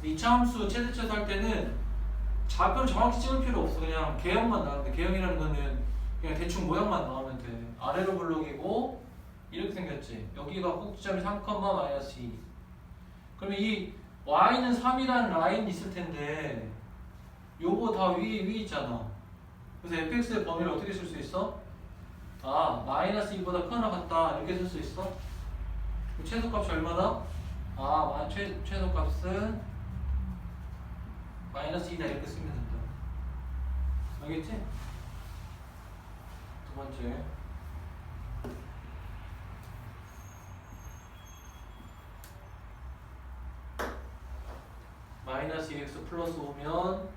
이차함수 최대치에서 할 때는 좌표를 정확히 찍을 필요 없어. 그냥 개형만 나오는데 개형이라는 거는 그냥 대충 모양만 나오면 돼. 아래로 블록이고 이렇게 생겼지. 여기가 꼭지점이 3, 마이너스 2. 그러면 이 y는 3이라는 라인이 있을 텐데 요거 다 위 있잖아. 그래서 fx의 범위를 어떻게 쓸 수 있어? 마이너스 2보다 크거나 같다 이렇게 쓸 수 있어? 최소값이 얼마다? 최소값은 마이너스 2다 이렇게 쓰면 된다. 알겠지? 두 번째. 마이너스 2x 플러스 5면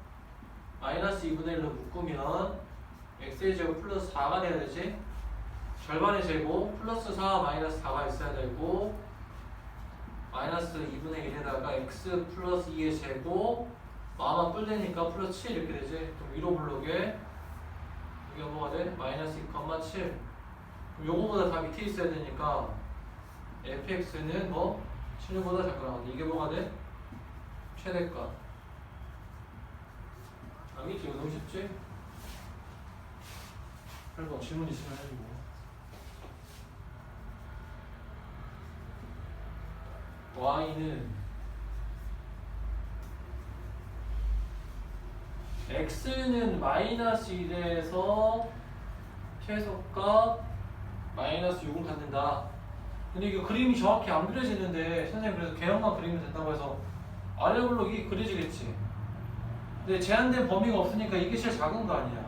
마이너스 2분의 1로 묶으면 x의 제곱 플러스 4가 돼야 되지. 절반의 제곱 플러스 4 마이너스 4가 있어야 되고 마이너스 2분의 1에다가 x 플러스 2의 제곱 마마 뿔되니까 플러스 7 이렇게 되지. 그럼 위로 블록에 이게 뭐가 돼? 마이너스 2,7. 그럼 요거보다 다 밑에 있어야 되니까 fx는 뭐 7보다 작거나 이게 뭐가 돼? 최대값. 알겠지? 이거 너무 쉽지? 8번 질문 있으면 해주고. y는 x는 마이너스 1에서 최소값 마이너스 6을 갖는다. 근데 이거 그림이 정확히 안 그려지는데 선생님 그래서 개형만 그리면 된다고 해서 아래 블록이 그려지겠지. 근데 제한된 범위가 없으니까 이게 제일 작은 거 아니야.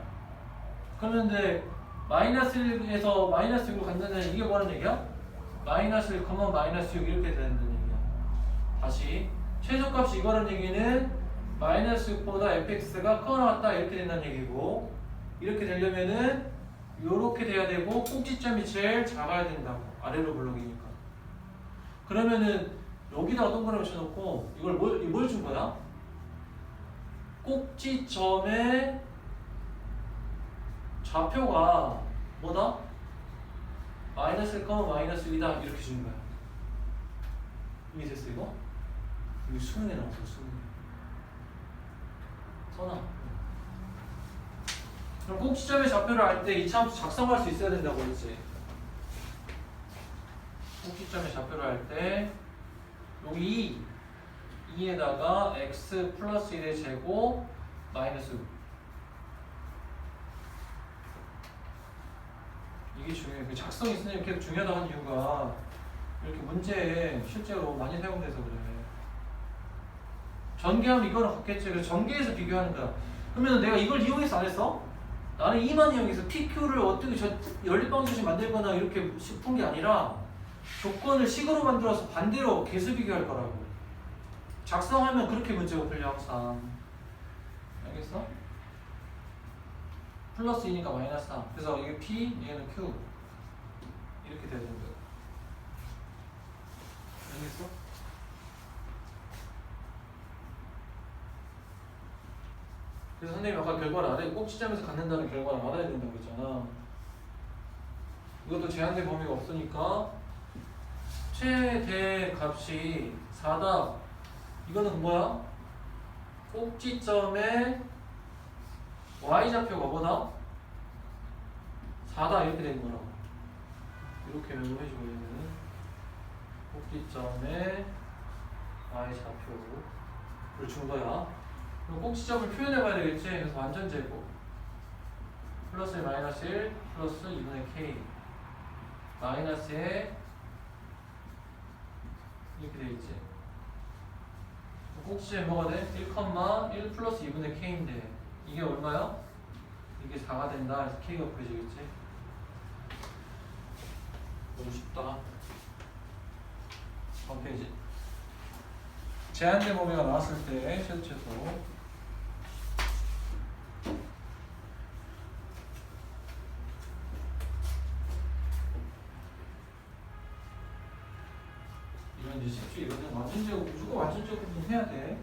그런데 마이너스 1에서 마이너스 6을 갖는다는 이게 뭐라는 얘기야? 마이너스 1, 마이너스 6 이렇게 된다는 얘기야. 다시 최소값이 이거라는 얘기는 마이너스 6보다 fx가 크거나 같다 이렇게 된다는 얘기고 이렇게 되려면은 요렇게 돼야 되고 꼭지점이 제일 작아야 된다고. 아래로 블록이니까. 그러면은 여기다가 동그라미 쳐놓고 이걸 뭘 준 거야? 꼭지점의 좌표가 뭐다? 마이너스 1, 마이너스 1이다 이렇게 주는 거야. 이해됐어 이거? 이거 수능에 나왔어 수능에. 선아. 그럼 꼭지점의 좌표를 알 때 이차함수 작성할 수 있어야 된다고 했지. 꼭지점의 좌표를 할 때 여기 2에다가 x 플러스 1의 제곱 마이너스 6 이게 중요해요. 작성이 있으면 이렇게 중요하다고 하는 이유가 이렇게 문제에 실제로 많이 사용돼서 그래. 전개하면 이거랑 같겠지. 그래서 전개해서 비교하는 거야. 그러면 내가 이걸 이용해서 안 했어? 나는 이만 이용해서 PQ를 어떻게 연립방정식 만들거나 이렇게 푼 게 아니라 조건을 식으로 만들어서 반대로 개수 비교할 거라고. 작성하면 그렇게 문제가 풀려 항상. 알겠어? 플러스 2니까 마이너스 3. 그래서 이게 P, 얘는 Q. 이렇게 되는 거야. 알겠어? 그래서 선생님이 아까 결과를 알아야 꼭지점에서 갖는다는 결과를 알아야 된다고 했잖아. 이것도 제한된 범위가 없으니까 최대 값이 4다. 이거는 뭐야? 꼭지점의 y좌표가 뭐다? 4다 이렇게 되는 거라고. 이렇게 메모해주고 있는 꼭지점의 y좌표를 준 거야. 그럼 꼭지점을 표현해봐야 되겠지? 그래서 완전 제곱 플러스 1 마이너스 1 플러스 2분의 k 마이너스에 이렇게 되겠지. 꼭지점이 뭐가 돼? 1, 1 플러스 2분의 k인데 이게 얼마야? 이게 4가 된다. 그래서 k가 구해지겠지. 너무 쉽다. 다음 페이지. 제한된 범위가 나왔을 때 최소 이건 이제 쉽지. 이거는 완전 제곱, 무조건 완전 제곱은 해야 돼.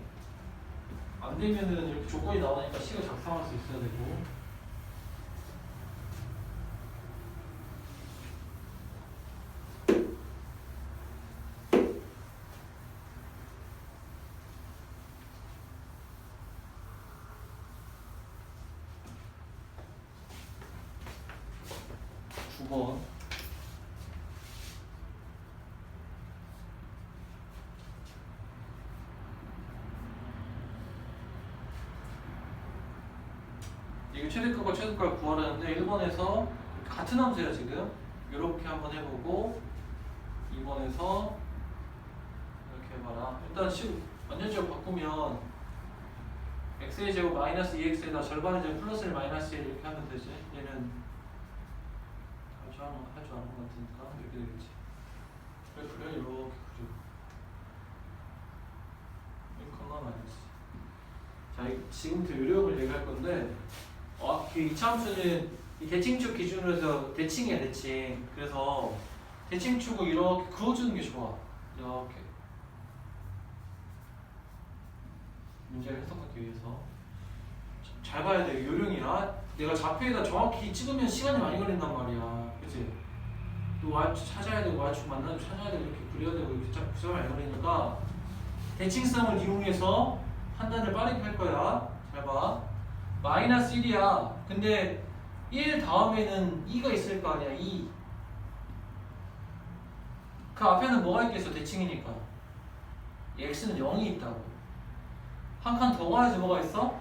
안 되면은 이렇게 조건이 나오니까 식을 작성할 수 있어야 되고. 이게 최대값과 최소값을 구하라는데 1번에서 같은 함수야 지금. 이렇게 한번 해보고 2번에서 이렇게 해봐라. 일단 완전제곱 바꾸면 x의 제곱 마이너스 2x에다 절반의 제곱 플러스 1 마이너스 1 이렇게 하면 되지. 얘는 할 줄 아는 것 같으니까 이렇게 되겠지. 그래프를 이렇게 그려. 1, 마이너스. 자, 지금부터 요령을 얘기할 건데 그 이차함수는 이 대칭축 기준으로 해서 대칭이야 대칭. 그래서 대칭축을 이렇게 그어주는 게 좋아. 이렇게 문제를 해석하기 위해서 잘 봐야 돼. 요령이야. 내가 좌표에다 정확히 찍으면 시간이 많이 걸린단 말이야. 그치? 또 Y축 찾아야 되고 Y축 만나서 찾아야 되고 이렇게 그려야 되고 이렇게 시간 많이 걸리니까 대칭성을 이용해서 판단을 빠르게 할 거야. 잘 봐. 마이너스 1이야. 근데 1 다음에는 2가 있을 거 아니야. 2. 그 앞에는 뭐가 있겠어? 대칭이니까. x는 0이 있다고. 한 칸 더 가야지 뭐가 있어?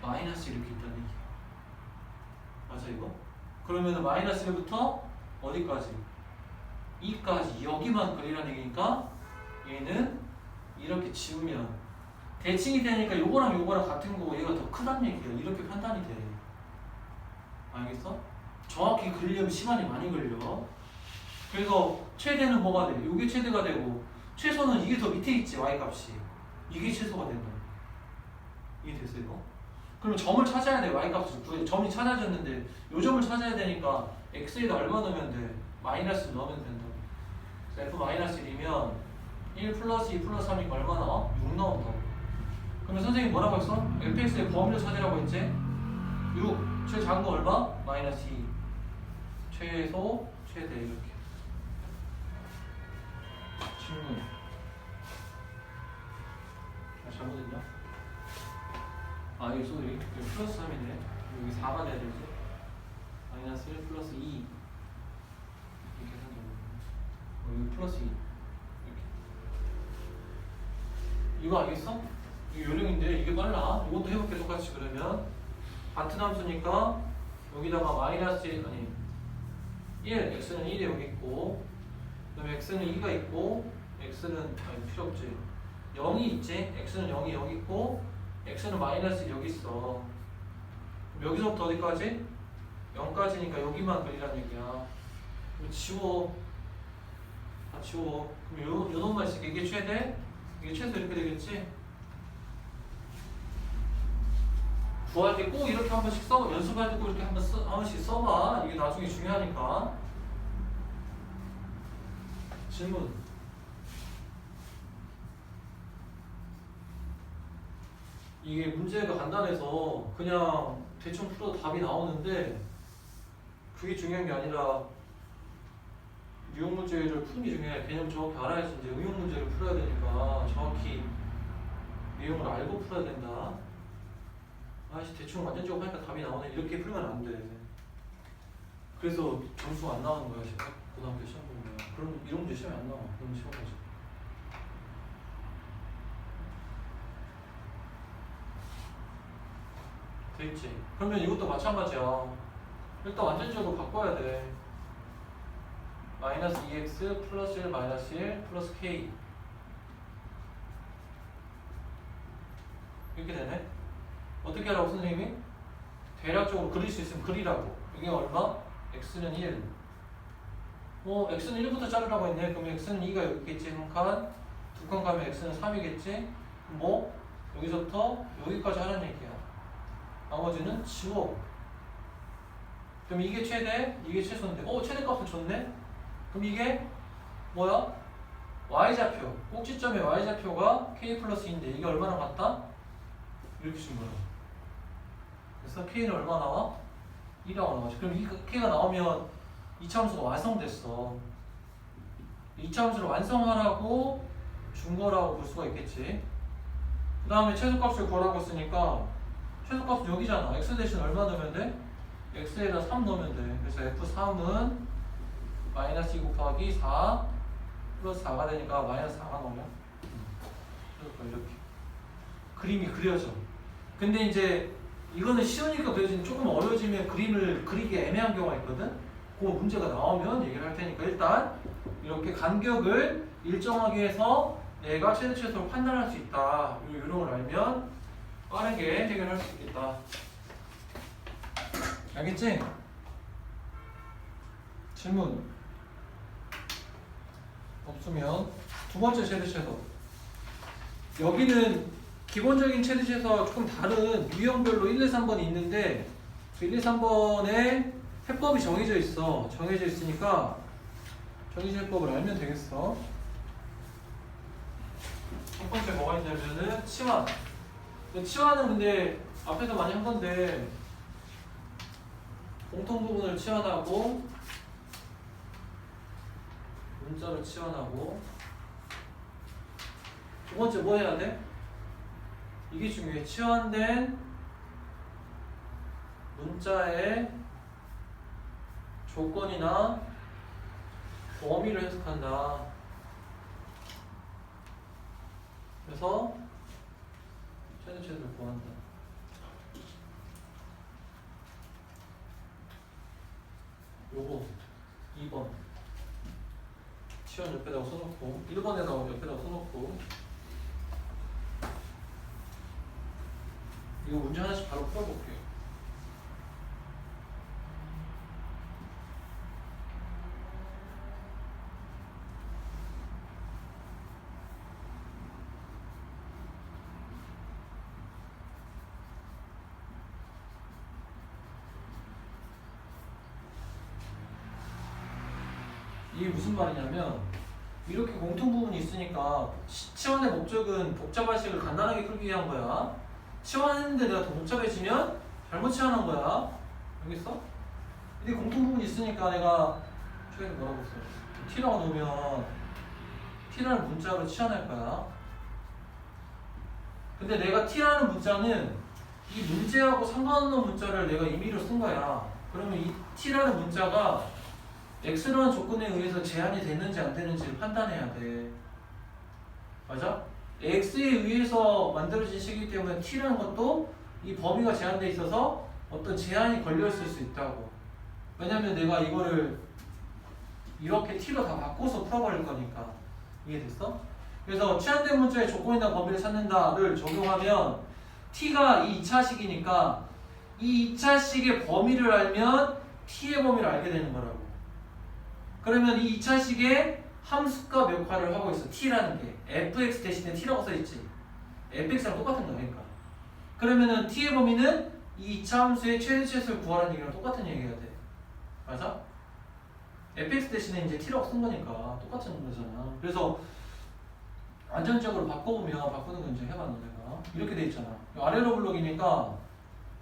마이너스 이렇게 있다는 얘기야. 맞아 이거? 그러면은 마이너스 1부터 어디까지? 2까지 여기만 그리라는 얘기니까 얘는 이렇게 지우면 대칭이 되니까 요거랑 요거랑 같은 거고 얘가 더 크다는 얘기야. 이렇게 판단이 돼. 알겠어? 정확히 그리려면 시간이 많이 걸려. 그래서 최대는 뭐가 돼? 요게 최대가 되고 최소는 이게 더 밑에 있지. y값이. 이게 최소가 된다. 이해됐어 이거? 그럼 점을 찾아야 돼. y값을 구해. 점이 찾아졌는데 요 점을 찾아야 되니까 x에다 얼마 넣으면 돼? 마이너스 넣으면 된다고. 그래서 f-1이면 1 플러스 2 플러스 3이니까 얼마 나와? 6 나온다고. 6 넣으면 된다고. 그래서 f-1을 이렇게 그려. 1, 1 플러스 2 플러스 3은 얼마나? 6 나온다고. 6 넣으면 된다고. 6 넣으면 된다고. 6 넣으면 된다고. 그러면 선생님이 뭐라고 했어? fx의 범위를 찾으라고 했지? 6 제일 작은 거 얼마? 마이너스 2 최소 최대 이렇게 질문 잘못했냐? 아 여기 소리 여기 플러스 3이네 여기 4가 돼야 되지 마이너스 1 플러스 2 이렇게 계산되고 여기 플러스 2 이렇게 이거 알겠어? 이게 요령인데 이게 빨라 이것도 해볼게 똑같이 그러면 같은 함수니까 여기다가 마이너스 1 아니 1 x는 1이 여기 있고 그 다음에 x는 2가 있고 x는 아니 필요 없지 0이 있지 x는 0이 여기 있고 x는 마이너스 1 여기 있어 그럼 여기서부터 어디까지? 0까지니까 여기만 그리라는 얘기야 그럼 지워 다 지워 그럼 요 놈만 있을게 이게 최대 이게 최소 이렇게 되겠지 구할 때 꼭 이렇게 한 번씩 써 연습할 때 꼭 이렇게 한 번씩 써봐 이게 나중에 중요하니까 질문 이게 문제가 간단해서 그냥 대충 풀어도 답이 나오는데 그게 중요한 게 아니라 유형 문제를 푸는 게 중요해. 개념 정확히 알아야지 이제 응용 문제를 풀어야 되니까 정확히 내용을 알고 풀어야 된다. 아씨 대충 완전적으로 하니까 답이 나오네. 이렇게 풀면 안 돼. 그래서 점수가 안 나오는 거야 지금 고등학교 시험 보면. 그럼 이런 문제 시험이 안 나와. 그럼 시험 보지. 됐지? 그러면 이것도 마찬가지야. 일단 완전적으로 바꿔야 돼. 마이너스 2x 플러스 1 마이너스 1 플러스 k 이렇게 되네? 어떻게 하라고 선생님이? 대략적으로 그릴 수 있으면 그리라고. 이게 얼마? x는 1 x는 1부터 자르라고 했네. 그럼 x는 2가 여기 있겠지. 한 칸, 두 칸 가면 x는 3이겠지. 여기서부터 여기까지 하라는 얘기야. 나머지는 지워. 그럼 이게 최대, 이게 최소인데 최대값을 줬네? 그럼 이게 뭐야? y좌표, 꼭지점의 y좌표가 k 플러스 2인데 이게 얼마나 같다? 이렇게 준 거야. 그래서 k는 얼마 나와? 2라고 나오지. 그럼 이 k가 나오면 이차함수가 완성됐어. 이차함수를 완성하라고 준 거라고 볼 수가 있겠지. 그 다음에 최소값을 구하라고 했으니까 최소값은 여기잖아. x 대신 얼마 넣으면 돼? x에다 3 넣으면 돼. 그래서 f3은 마이너스 2 곱하기 4 플러스 4가 되니까 마이너스 4가 나오면 이렇게 그림이 그려져. 근데 이제 이거는 쉬우니까 그려지는 조금 어려워지면 그림을 그리기 애매한 경우가 있거든. 그 문제가 나오면 얘기를 할 테니까 일단 이렇게 간격을 일정하게 해서 내가 최대 최소를 판단할 수 있다. 이 요령을 알면 빠르게 해결할 수 있겠다. 알겠지? 질문 없으면 두 번째 최대 최소. 여기는 기본적인 최대 최소와 조금 다른 유형별로 1, 2, 3번이 있는데 그 1, 2, 3번에 해법이 정해져 있어. 정해져 있으니까 정해진 해법을 알면 되겠어. 첫 번째 뭐가 있냐면은 치환. 치환은 근데 앞에서 많이 한 건데 공통 부분을 치환하고 문자를 치환하고 두 번째 뭐 해야 돼? 이게 중요해. 치환된 문자의 조건이나 범위를 해석한다. 그래서 최대 최소를 구한다. 요거 2번 치환 옆에다가 써놓고 1번에다가 옆에다가 써놓고 이거 문제 하나씩 바로 풀어볼게요. 이게 무슨 말이냐면 이렇게 공통 부분이 있으니까 치환의 목적은 복잡한 식을 간단하게 풀기 위한 거야. 치환했는데 내가 더 복잡해지면 잘못 치환한 거야. 알겠어? 근데 공통 부분이 있으니까 내가 최근에 뭐라고 했어? t라고 놓으면 t라는 문자로 치환할 거야. 근데 내가 t라는 문자는 이 문제하고 상관없는 문자를 내가 임의로 쓴 거야. 그러면 이 t라는 문자가 x라는 조건에 의해서 제한이 됐는지 안 됐는지를 판단해야 돼. 맞아? x에 의해서 만들어진 식이기 때문에 t라는 것도 이 범위가 제한돼 있어서 어떤 제한이 걸려있을 수 있다고. 왜냐면 내가 이거를 이렇게 t로 다 바꿔서 풀어버릴 거니까. 이해됐어? 그래서 치환된 문자의 조건이나 범위를 찾는다를 적용하면 t가 이 2차식이니까 이 2차식의 범위를 알면 t의 범위를 알게 되는 거라고. 그러면 이 2차식의 함수값 역할을 하고 있어. t라는 게 fx 대신에 t라고 써있지. fx랑 똑같은 거야. 그러니까 그러면은 t의 범위는 이 2차 함수의 최대치수를 구하라는 얘기랑 똑같은 얘기가 돼. 맞아? fx 대신에 이제 t라고 쓴 거니까 똑같은 거잖아. 그래서 안전적으로 바꾸는 건 이제 해봤는데 내가 이렇게 돼 있잖아. 아래로 블록이니까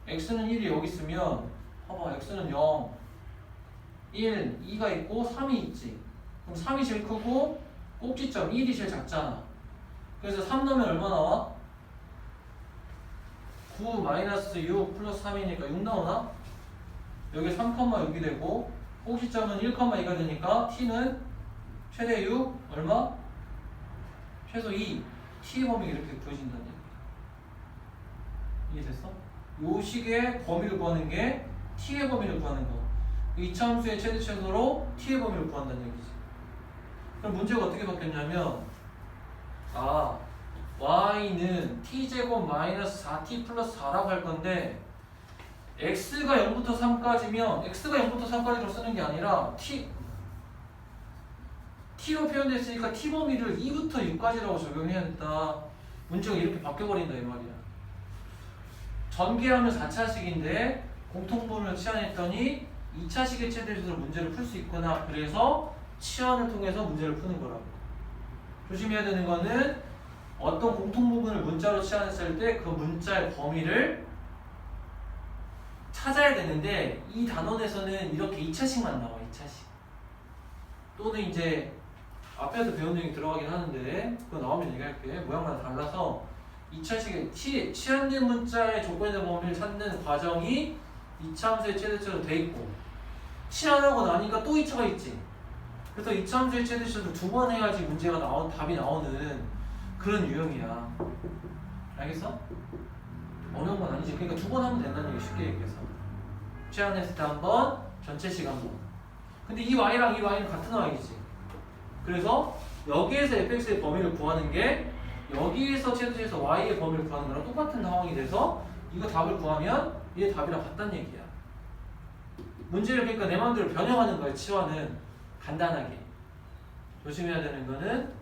x는 1이 여기 있으면 봐봐, x는 0 1, 2가 있고 3이 있지. 그럼 3이 제일 크고 꼭지점 1이 제일 작잖아. 그래서 3 넣으면 얼마 나와? 9 마이너스 6 플러스 3이니까 6 나오나? 여기 3,6이 되고 꼭지점은 1,2가 되니까 t는 최대 6 얼마? 최소 2 t의 범위가 이렇게 구해진다는 얘기. 이해됐어? 요 식의 범위를 구하는 게 t의 범위를 구하는 거. 2차 함수의 최대 최소로 t의 범위를 구한다는 얘기지. 그럼 문제가 어떻게 바뀌었냐면 y는 t제곱 마이너스 4t 플러스 4라고 할 건데 x가 0부터 3까지면 x가 0부터 3까지로 쓰는 게 아니라 t로 표현됐으니까 t 범위를 2부터 6까지라고 적용해야 된다. 문제가 이렇게 바뀌어버린다 이 말이야. 전개하면 4차식인데 공통분을 치환했더니 2차식의 최대수로 문제를 풀 수 있구나. 그래서 치환을 통해서 문제를 푸는 거라고. 조심해야 되는 거는 어떤 공통부분을 문자로 치환했을 때 그 문자의 범위를 찾아야 되는데 이 단원에서는 이렇게 2차식만 나와. 2차식. 또는 이제 앞에서 배운 내용이 들어가긴 하는데 그거 나오면 얘기할게. 모양마다 달라서 2차식의 치환된 문자의 조건의 범위를 찾는 과정이 2차 함수의 최대치로 돼 있고 치환하고 나니까 또 2차가 있지. 그래서 2차 함수의 최대치를 2번 해야지 문제가 답이 나오는 그런 유형이야. 알겠어? 어려운 건 아니지. 그러니까 2번 하면 된다는 얘기 쉽게 얘기해서. 치환했을 때 한 번, 전체식 한 번. 근데 이 y랑 이 y는 같은 y이지. 그래서 여기에서 fx의 범위를 구하는 게 여기에서 최대치에서 y의 범위를 구하는 거랑 똑같은 상황이 돼서 이거 답을 구하면 얘 답이랑 같다는 얘기야. 문제를 그러니까 내 마음대로 변형하는 거야. 치환은 간단하게. 조심해야 되는 거는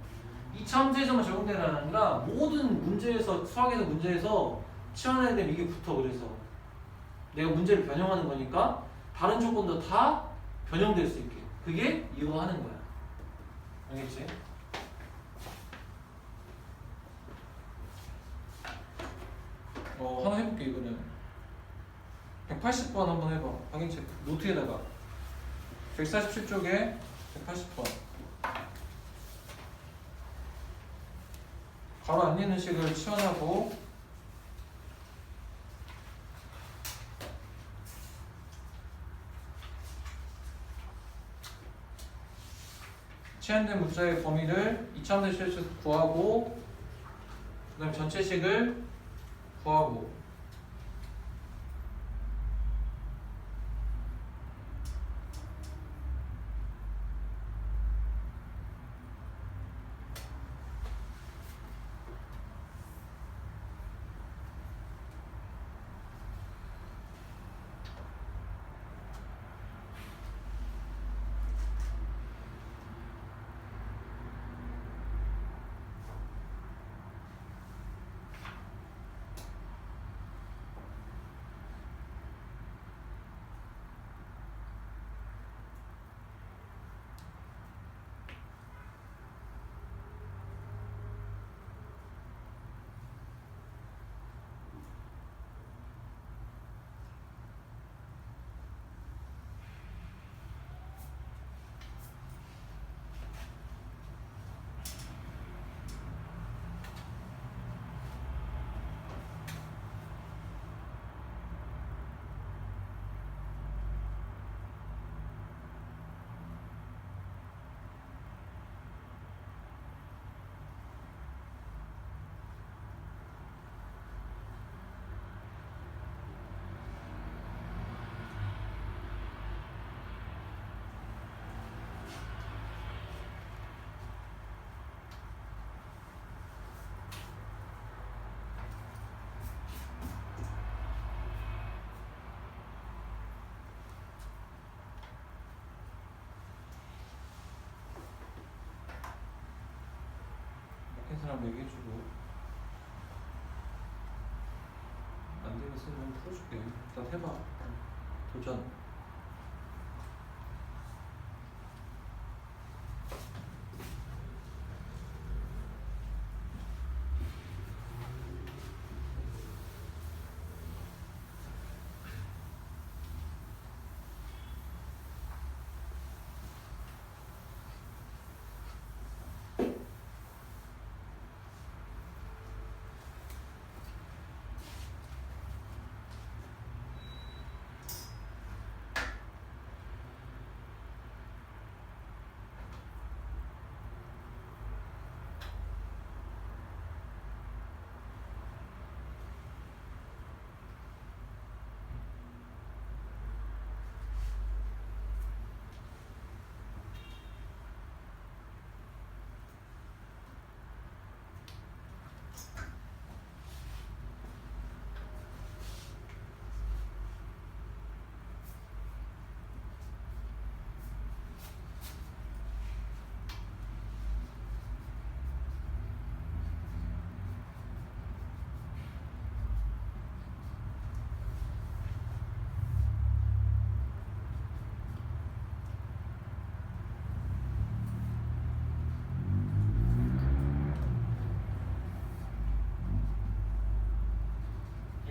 2차 함수에서만 적용되는 게 아니라 모든 문제에서 수학에서 문제에서 치환해야 되면 이게 붙어. 그래서 내가 문제를 변형하는 거니까 다른 조건도 다 변형될 수 있게 그게 이거 하는 거야. 알겠지? 하나 해볼게. 이거는 180번 한번 해봐. 확인책 노트에다가 147쪽에 180번 가로 안 있는 식을 치환하고 치환된 문자의 범위를 2차 함수 최대치에서 구하고 그 다음에 전체식을 구하고 사람 얘기해주고 안 되겠어 넌 풀어줄게. 일단 해봐. 도전.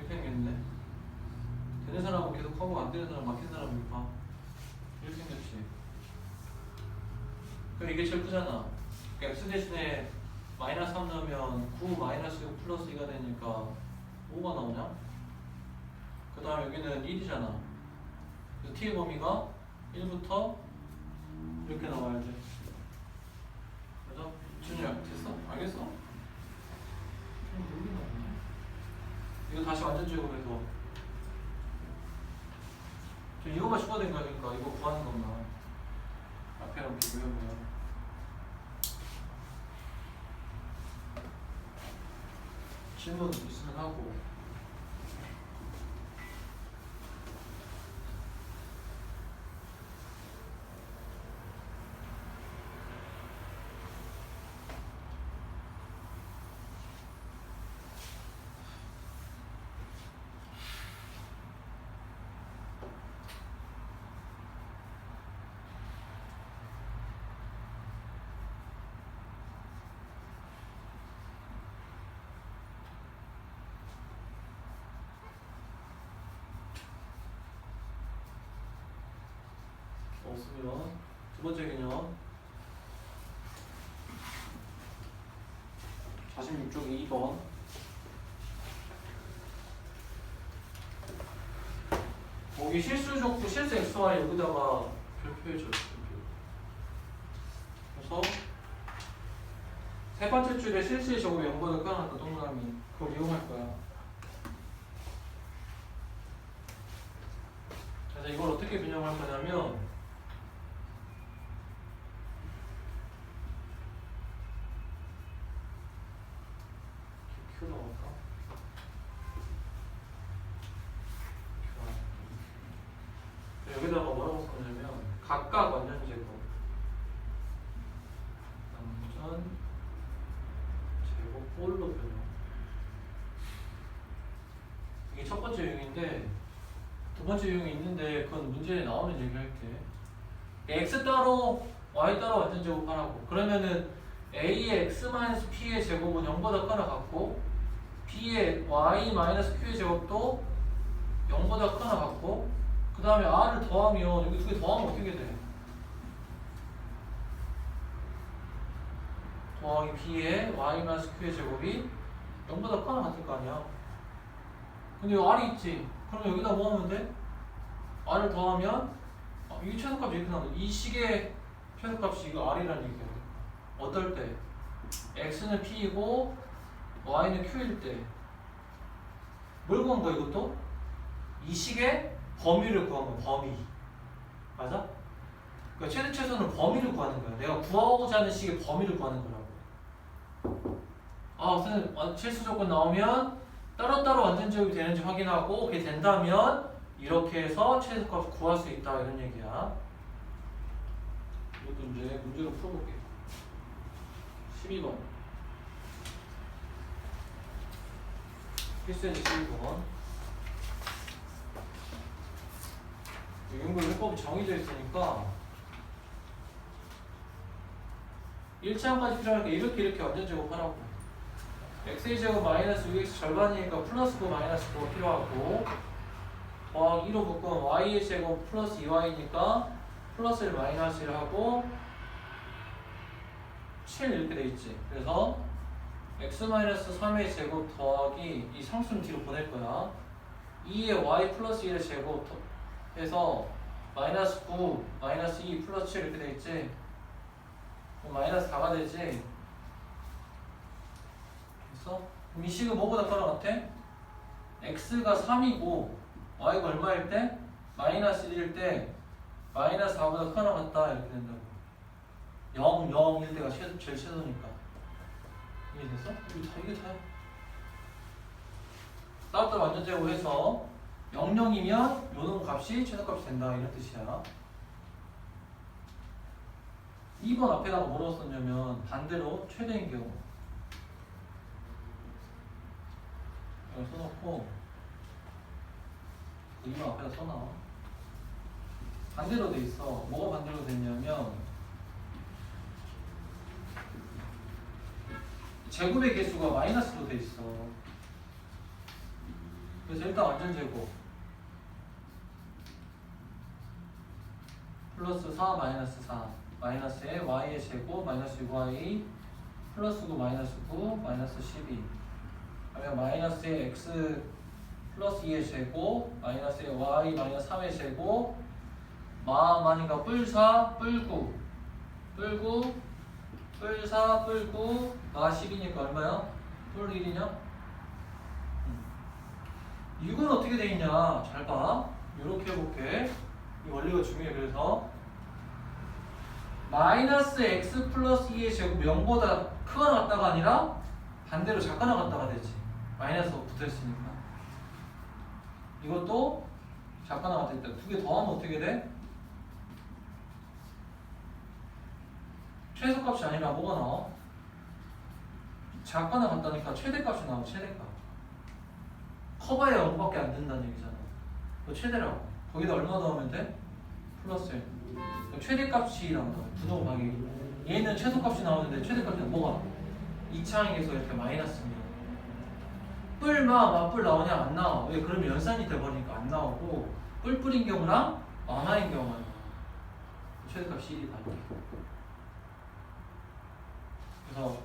생겼네. 되는 사람은 계속 하고 안 되는 사람 막힌 사람은 봐. 이렇게 생겼지. 그럼 이게 제일 크잖아. 그러니까 x 대신에 마이너스 3 넣으면 9 마이너스 6 플러스 2가 되니까 5가 나오냐? 그 다음 여기는 1이잖아. 그래서 t의 범위가 1부터 이렇게 나와야지. 그래서 준우야 됐어? 알겠어? 좀 모르겠나 보네. 이거 다시 완전제곱을 해서 지금 이거만 추가된 거니까 이거 구하는 것만 앞에랑 비교해보면 질문 있으면 하고. 없으면 두 번째 개념 46쪽 2번 거기 실수 줬고 실수 xy 여기다가 별표해줘. 그래서 세 번째 줄에 실수의 제곱에 0보다 끊어놨다 동그라미 그걸 이용할 거야. 그래서 이걸 어떻게 변형할 거냐면 Q로 할까? 여기다가 뭐라고 써냐면 각각 완전 제곱 완전 제곱 볼로 변형. 이게 첫 번째 유형인데 두 번째 유형이 있는데 그건 문제에 나오면 얘기할게. x 따로 y 따로 완전 제곱하라고. 그러면은 a의 x-p의 제곱은 0보다 크나 같고 b의 y-q의 제곱도 0보다 크나 같고 그 다음에 r을 더하면 여기 두 개 더하면 어떻게 돼? 더하기 b의 y-q의 제곱이 0보다 크나 같을 거 아니야. 근데 여기 r이 있지. 그럼 여기다 뭐 하면 돼? r을 더하면 이게 최소값이 이렇게 나오는 이 식의 최소값이 이거 r이라는 얘기야. 어떨 때? x는 p이고 y는 q일 때 뭘 구한 거야 이것도? 이 식의 범위를 구한 거야. 범위 맞아? 그러니까 최대 최소는 범위를 구하는 거야. 내가 구하고자 하는 식의 범위를 구하는 거라고. 아 선생님 실수 조건 나오면 따로따로 완전제곱이 되는지 확인하고 그게 된다면 이렇게 해서 최소값 구할 수 있다 이런 얘기야. 이것도 이제 문제로 풀어볼게. 12번 필수예제 12번. 유형별 해법이 정해져 있으니까 1차원까지 필요하니까 이렇게 완전 제곱하라고. x의 제곱 마이너스 6x 절반이니까 플러스 9 마이너스 9가 필요하고 더하기 2로 묶으면 y의 제곱 플러스 2y니까 플러스 1 마이너스 1 하고 7 이렇게 돼 있지. 그래서 x 마이너스 3의 제곱 더하기 이 상수는 뒤로 보낼 거야. 2의 y 플러스 1의 제곱 해서 마이너스 9 마이너스 2 플러스 7 이렇게 돼 있지. 그럼 마이너스 4가 되지. 됐어? 그럼 이 식은 뭐보다 큰 것 같아? x가 3이고 y가 얼마일 때? 마이너스 1일 때 마이너스 4보다 큰 것 같다 이렇게 된다고. 0, 0일 때가 제일 최소니까. 이해됐어? 이게 다야. 따로 완전 제곱해서 0, 0이면 요놈 값이 최소값이 된다 이런 뜻이야. 2번 앞에다가 뭐라고 썼냐면 반대로 최대인 경우 이걸 써놓고 2번 앞에다 써놔. 반대로 돼 있어. 뭐가 반대로 됐냐면 제곱의 개수가 마이너스로 돼 있어. 그래서 일단 완전 제곱 플러스 4 마이너스 4 마이너스에 y의 제곱 마이너스 6y 플러스 9 마이너스 9 마이너스 12 그러면 마이너스에 x 플러스 2의 제곱 마이너스에 y 마이너스 3의 제곱 마니까 뿔4 뿔9 뿔9 뿔4 뿔9 마 10이니까 얼마야? 뿔 1이냐? 이건 어떻게 돼 있냐? 잘 봐. 이렇게 해볼게. 이 원리가 중요해. 그래서 마이너스 x 플러스 2의 제곱 0보다 크거나 같다가 아니라 반대로 작거나 같다가 되지. 마이너스가 붙어있으니까. 이것도 작거나 같다 있다. 두 개 더하면 어떻게 돼? 최소값이 아니라 뭐가 나와? 작거나 같다니까 최대값이 나와. 최대값. 커봐야 0밖에 안 된다는 얘기잖아. 그 최대라고. 거기다 얼마 넣으면 돼? 플러스 1. 최대값이 나온다. 부동 방이. 얘는 최소값이 나오는데 최대값이 뭐가? 2차항에서 이렇게 마이너스입니다. 뿔마 맞뿔 나오냐? 안 나와. 왜? 그러면 연산이 돼버리니까 안 나오고 뿔뿔인 경우랑 마마인 경우는 최대값이 1이다. 그래서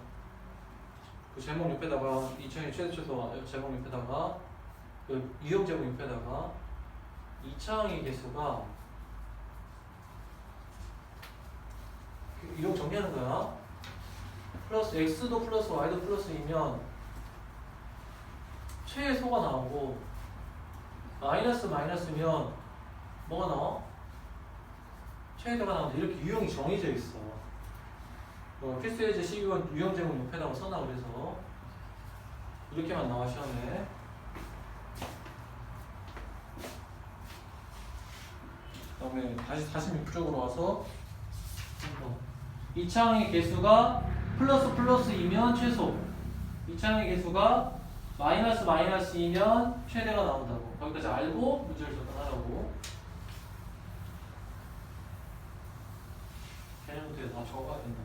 그 제목 옆에다가 2차항의 최대 최소 제목 옆에다가 그 유형 제목 옆에다가 2차항의 개수가 유형 정리하는 거야. 플러스 x도 플러스 y도 플러스 2면 최소가 나오고 마이너스 마이너스면 뭐가 나와? 최대가 나오는데 이렇게 유형이 정해져 있어. 필수예제 12번 유형 제목 옆에다가 써놔. 그래서 이렇게만 나와 시험에. 그다음에 다시 46쪽으로 와서 2차항의 개수가 플러스 플러스 2면 최소 2차항의 개수가 마이너스 마이너스 2면 최대가 나온다고. 거기까지 알고 문제를 접근하라고. 걔네들 다 적어야 된다.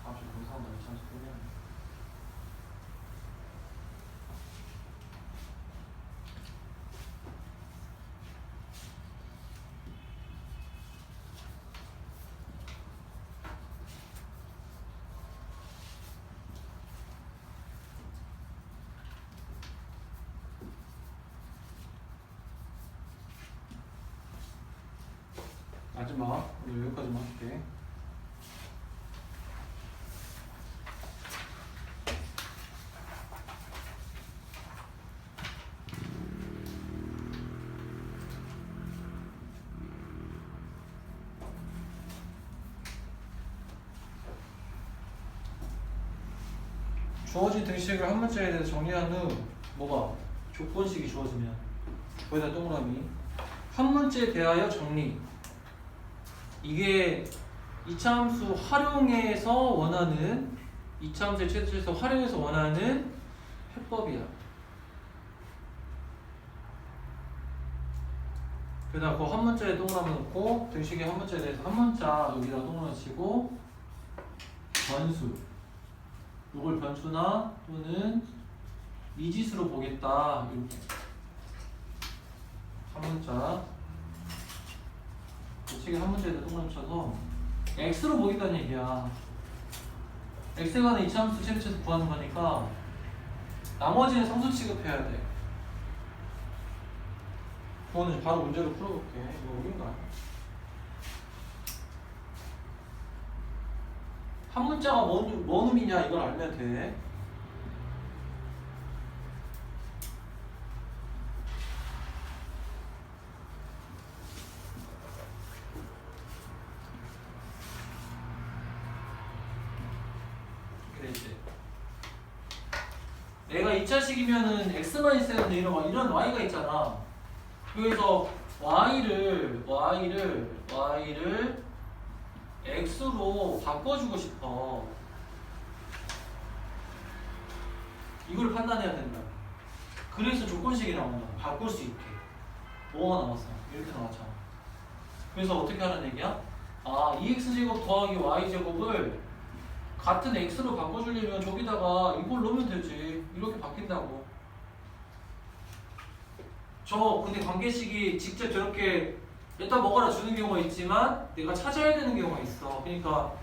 다음 주에 공사한다. 2019년. 마지막 오늘 여기까지만 할게. 주어진 등식을 한 문자에 대해서 정리한 후 뭐가? 조건식이 주어지면 거기다 동그라미 한 문제에 대하여 정리. 이게 이차함수 활용해서 원하는 이차함수의 최대에서 활용해서 원하는 해법이야. 그다음 그 한 문자에 동그라미 놓고 등식의 한 문자에 대해서 한 문자 여기다 동그라미 치고 변수 요걸 변수나 또는 미지수로 보겠다 이렇게 한 문자 등식의 한 문자에다 동그라미 쳐서 x로 보겠다는 얘기야. x에 관한 이차함수 최대치에서 구하는 거니까 나머지는 상수 취급해야 돼. 그거는 바로 문제로 풀어볼게. 이거 어딘가? 한 문자가 뭔 의미냐 이걸 알면 돼. 이렇게 내가 2차식이면은 x만 있어야 되는데 이런 y가 있잖아. 그래서 y를 x로 바꿔주고 싶어. 이걸 판단해야 된다. 그래서 조건식이 나온다. 바꿀 수 있게. 뭐가 나왔어? 이렇게 나왔잖아. 그래서 어떻게 하라는 얘기야? 아, 2x제곱 더하기 y제곱을 같은 x로 바꿔주려면 저기다가 이걸 넣으면 되지. 이렇게 바뀐다고. 근데 관계식이 직접 저렇게 여기다 먹어라 주는 경우가 있지만 내가 찾아야 되는 경우가 있어. 그러니까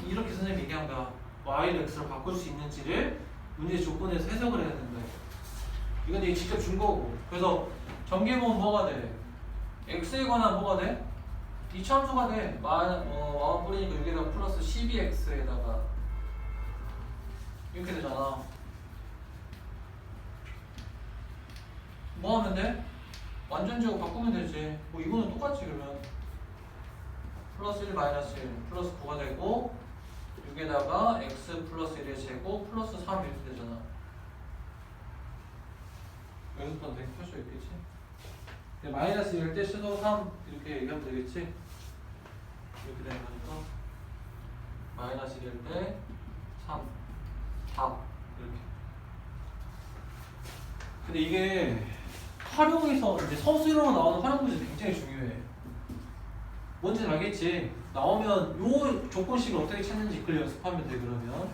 이렇게 선생님이 얘기한 거야. y를 x로 바꿀 수 있는지를 문제 조건에서 해석을 해야 된다. 이건 내가 직접 준 거고. 그래서 전개보면 뭐가 돼? x에 관한 뭐가 돼? 이차함수가 돼. 마음 뿌리니까 여기다가 플러스 12x에다가 이렇게 되잖아. 뭐 하면 돼? 완전제곱 바꾸면 되지. 뭐 이거는 똑같지 그러면. 플러스 1 마이너스 1 플러스 9가 되고 6에다가 x 플러스 1의 제곱 플러스 3 이렇게 되잖아. 여기서부터 되게 표시 있겠지? 마이너스 1일 때 시도 3 이렇게 얘기하면 되겠지? 이렇게 되는 거니까 마이너스 1일 때 3, 4 이렇게. 근데 이게 활용에서 이제 서술형으로 나오는 활용 문제 굉장히 중요해. 뭔지 알겠지? 나오면 요 조건식을 어떻게 찾는지 그걸 연습하면 돼. 그러면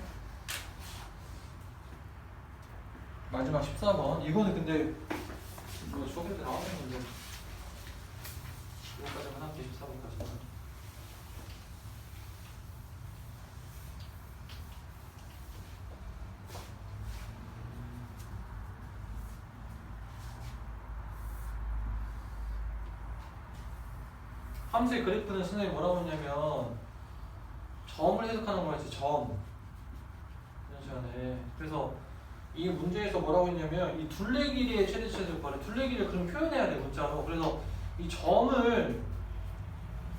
마지막 14번 이거는 근데 이거 저기 때 나오는 건데 이거까지만 할게. 14번까지만. 함수의 그래프는 선생님이 뭐라고 했냐면 점을 해석하는 거였지. 점 이런 시간에. 그래서 이 문제에서 뭐라고 했냐면 이 둘레 길이의 최대치에서 구하래. 둘레 길이를 그럼 표현해야 돼 문자로. 그래서 이 점을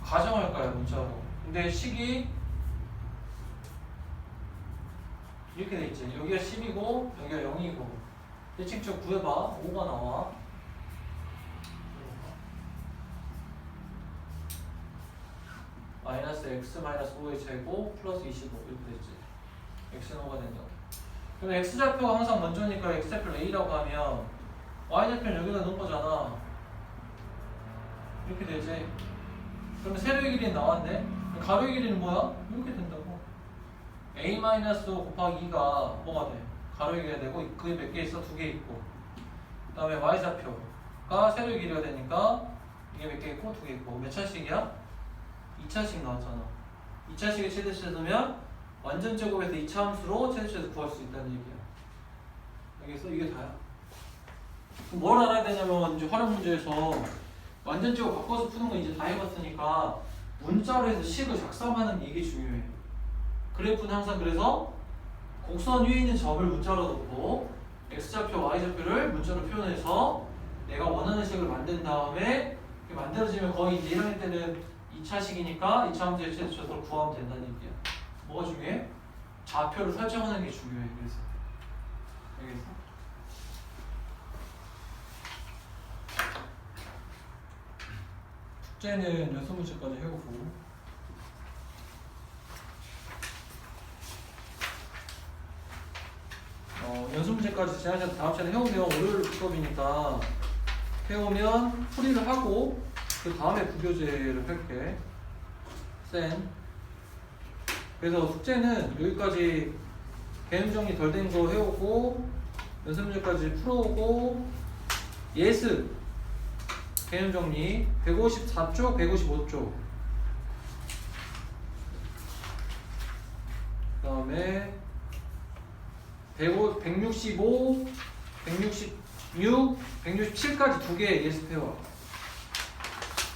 가정할 거야 문자로. 근데 식이 이렇게 돼 있지. 여기가 10이고 여기가 0이고 대칭적 구해봐. 5가 나와. 마이너스 x 마이너스 5의 제곱 플러스 25 이렇게 됐지. x는 5가 된다. 그럼 x좌표가 항상 먼저니까 x좌표를 a라고 하면 y좌표는 여기다 넣은 거잖아. 이렇게 되지. 그러면 세로의 길이는 나왔네. 가로의 길이는 뭐야? 이렇게 된다고. a 마이너스 5 곱하기 2가 뭐가 돼? 가로의 길이가 되고 그게 몇 개 있어? 2개 있고. 그 다음에 y좌표가 세로의 길이가 되니까 이게 몇 개 있고 2개 있고. 몇 차식이야? 2차식 나왔잖아. 2차식의 최대치를 넣으면 완전 제곱에서 2차 함수로 최대치에서 구할 수 있다는 얘기야. 알겠어? 이게 다야. 그럼 뭘 알아야 되냐면 이제 활용 문제에서 완전 제곱 바꿔서 푸는 거 이제 다 해봤으니까 문자로 해서 식을 작성하는 이게 중요해. 그래프는 항상 그래서 곡선 위에 있는 점을 문자로 넣고 x좌표, y좌표를 문자로 표현해서 내가 원하는 식을 만든 다음에 만들어지면 거의 이제 1학년 때는 2차식이니까 2차 함수의 최대치를 구하면 된다는 얘기야. 뭐가 중요해? 좌표를 설정하는 게 중요해. 그래서 알겠어? 숙제는 6문제까지 해오고 연습문제까지 지난 시간 다음 시간에 해오면 월요일 수업이니까 해오면 풀이를 하고 그 다음에 부교재를 펼게. 센. 그래서 숙제는 여기까지 개념 정리 덜 된 거 해오고 연습 문제까지 풀어오고 예습 개념 정리 154쪽, 155쪽. 그 다음에 165, 166, 167까지 두 개 예습해와.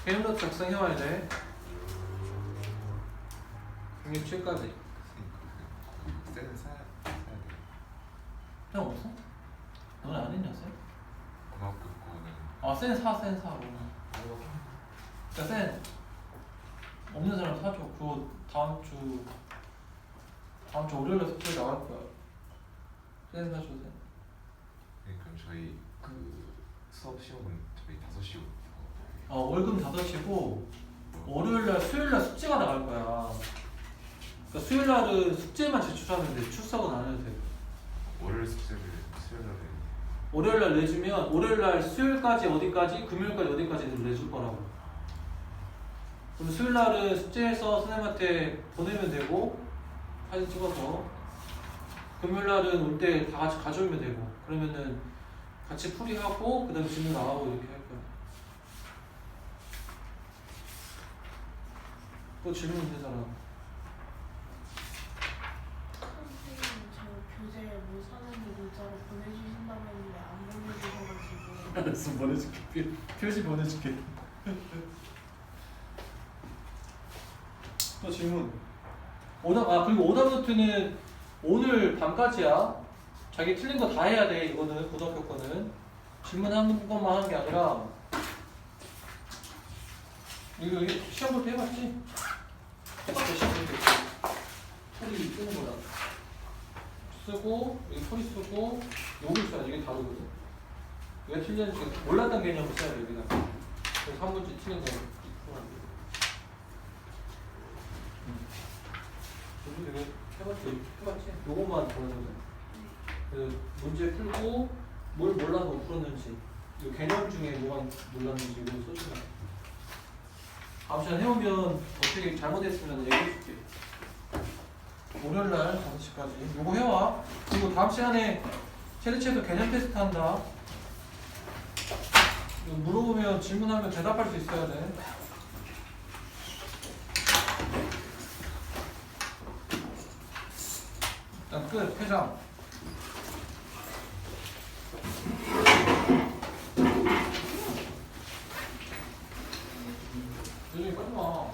개념 노트 작성해와야 돼. 167까지. 쌤은 사야 돼요. 형 없어? 너네 안 했냐, 쌤? 고등학교 거는 아, 센 사. 그니까 센 없는 사람 사줘. 그거 다음 주 월요일에 숙제 나갈 거야. 센 사줘, 센. 네, 그럼 저희 그 수업 시험은 저희 5시부터 월급 5시고 월요일날 수요일날 숙제가 나갈 거야. 그러니까 수요일날은 숙제만 제출하면 돼. 출석은 안 해도 돼. 월요일 숙제를 수요일날에 월요일날 내주면 월요일날 수요일까지 어디까지, 금요일까지 어디까지는 내줄 거라고. 그럼 수요일날은 숙제해서 선생님한테 보내면 되고 사진 찍어서 금요일날은 올 때 다 같이 가져오면 되고 그러면은 같이 풀이하고 그 다음에 질문 나가고 이렇게 할 거야. 또 질문 있는 사람. 선생님 저 교재 못 사는데 문자로 보내주신다고 했는데 안 보내주셔가지고 알았어, 보내줄게. 표지 보내줄게. 또 질문. 그리고 오답 노트는 오늘 밤까지야. 자기 틀린 거 다 해야 돼. 이거는 고등학교 거는 질문하는 것만 하는 게 아니라 이거 시험 볼 때 해봤지? 해봤지, 시험 볼 때. 소리 쓰는 거야. 쓰고 여기 소리 쓰고 여기 써야지. 이게 다르거든. 왜 틀렸는지 몰랐던 개념을 써야 돼. 여기다. 그래서 한 문제 틀린 거 풀면 안 돼. 저도 되게 해봤지? 요것만 보내거든. 그 문제 풀고 뭘 몰라서 못 풀었는지, 이 개념 중에 뭐가 몰랐는지 이거 써주라. 다음 시간 해오면 어떻게 잘못했으면 얘기해줄게. 월요일날 5시까지 요거 해와. 그리고 다음 시간에 체리체도 개념 테스트 한다. 이거 물어보면 질문하면 대답할 수 있어야 돼. 일단 끝. 회장. 요즘 끝나.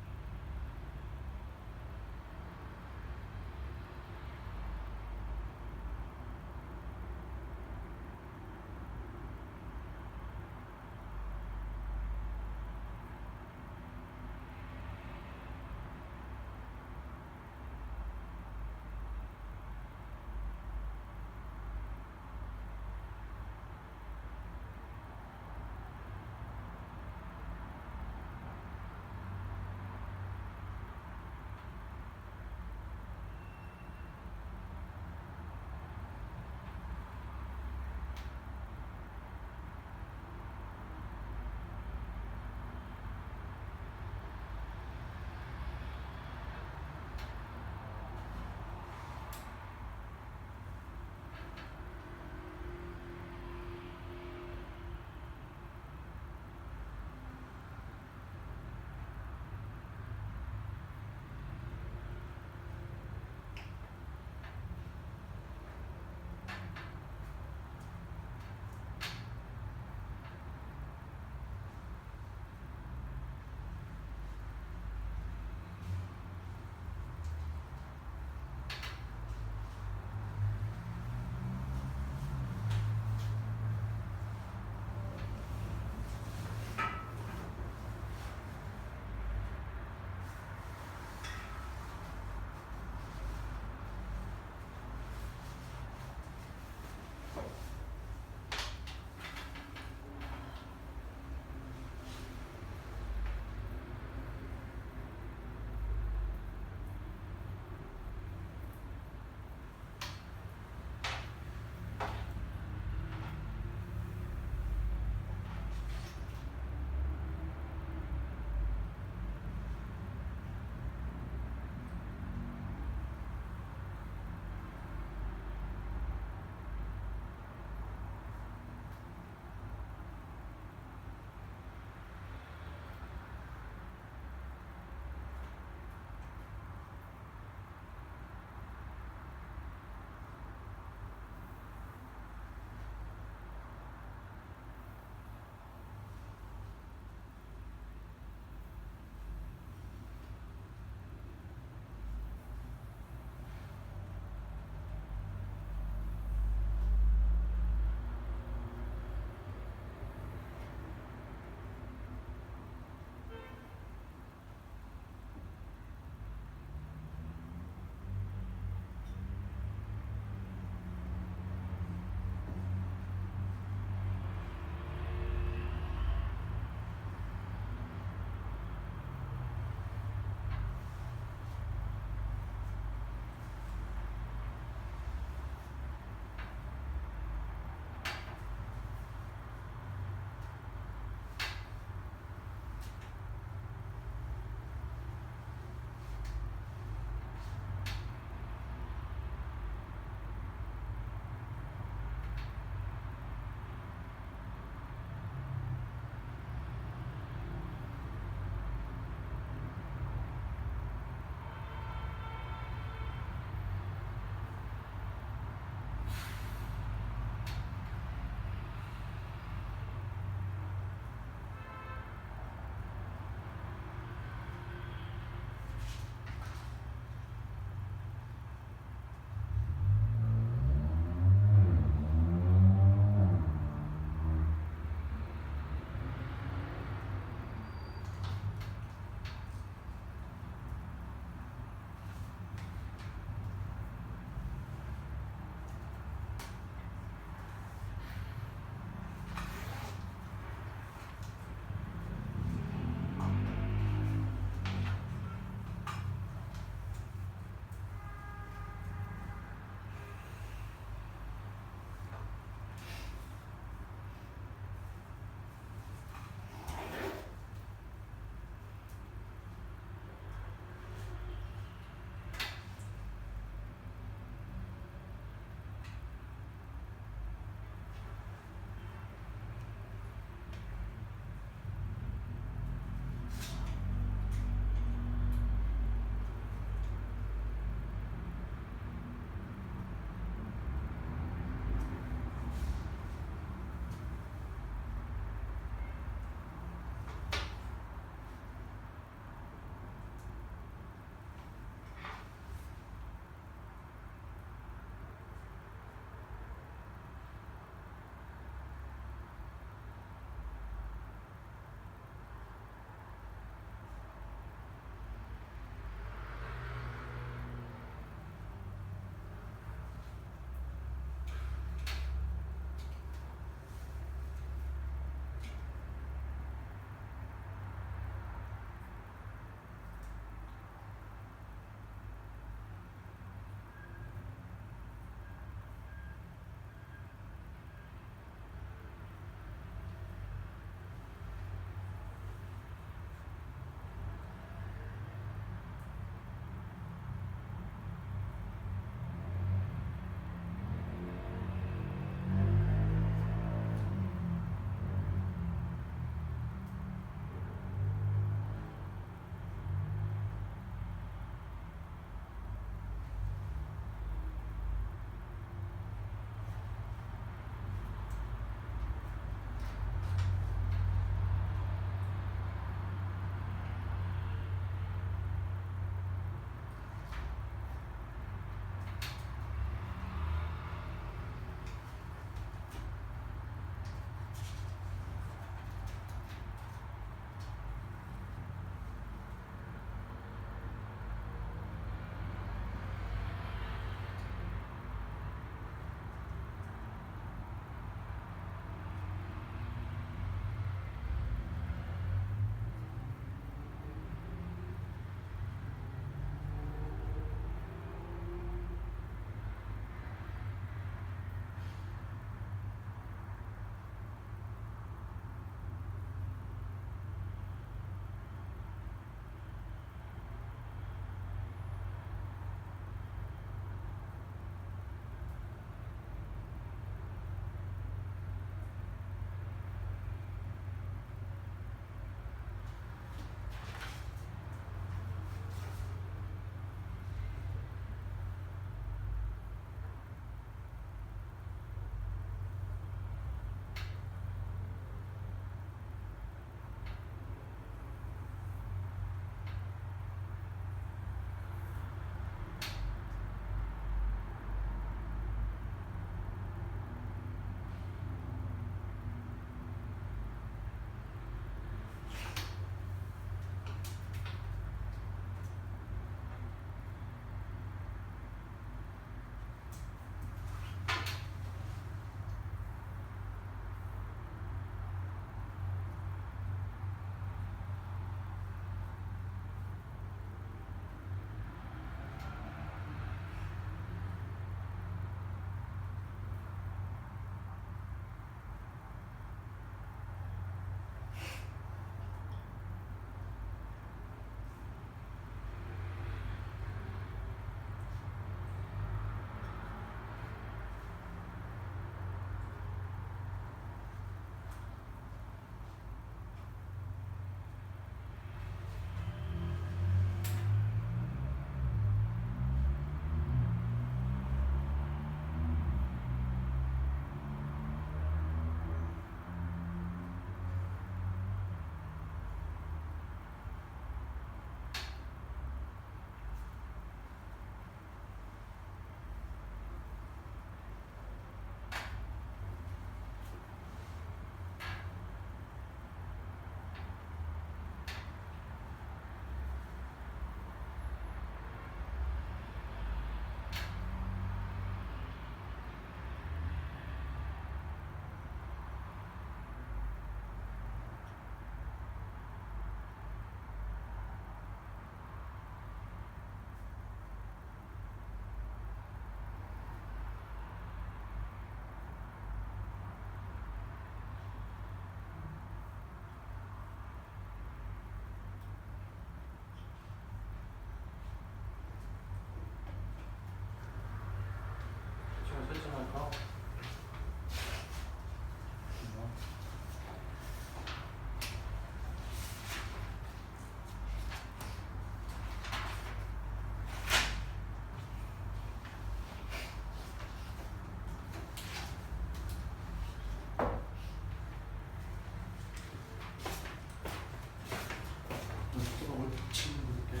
친구들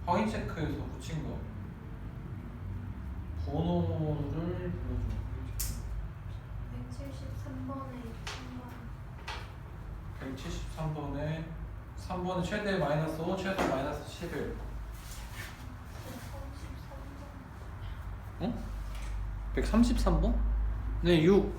확인 체크에서 붙인 거 번호를 불러줘. 173번에 173번에 3번은 최대 마이너스 5, 최소 마이너스 11. 133번. 133번? 네, 6.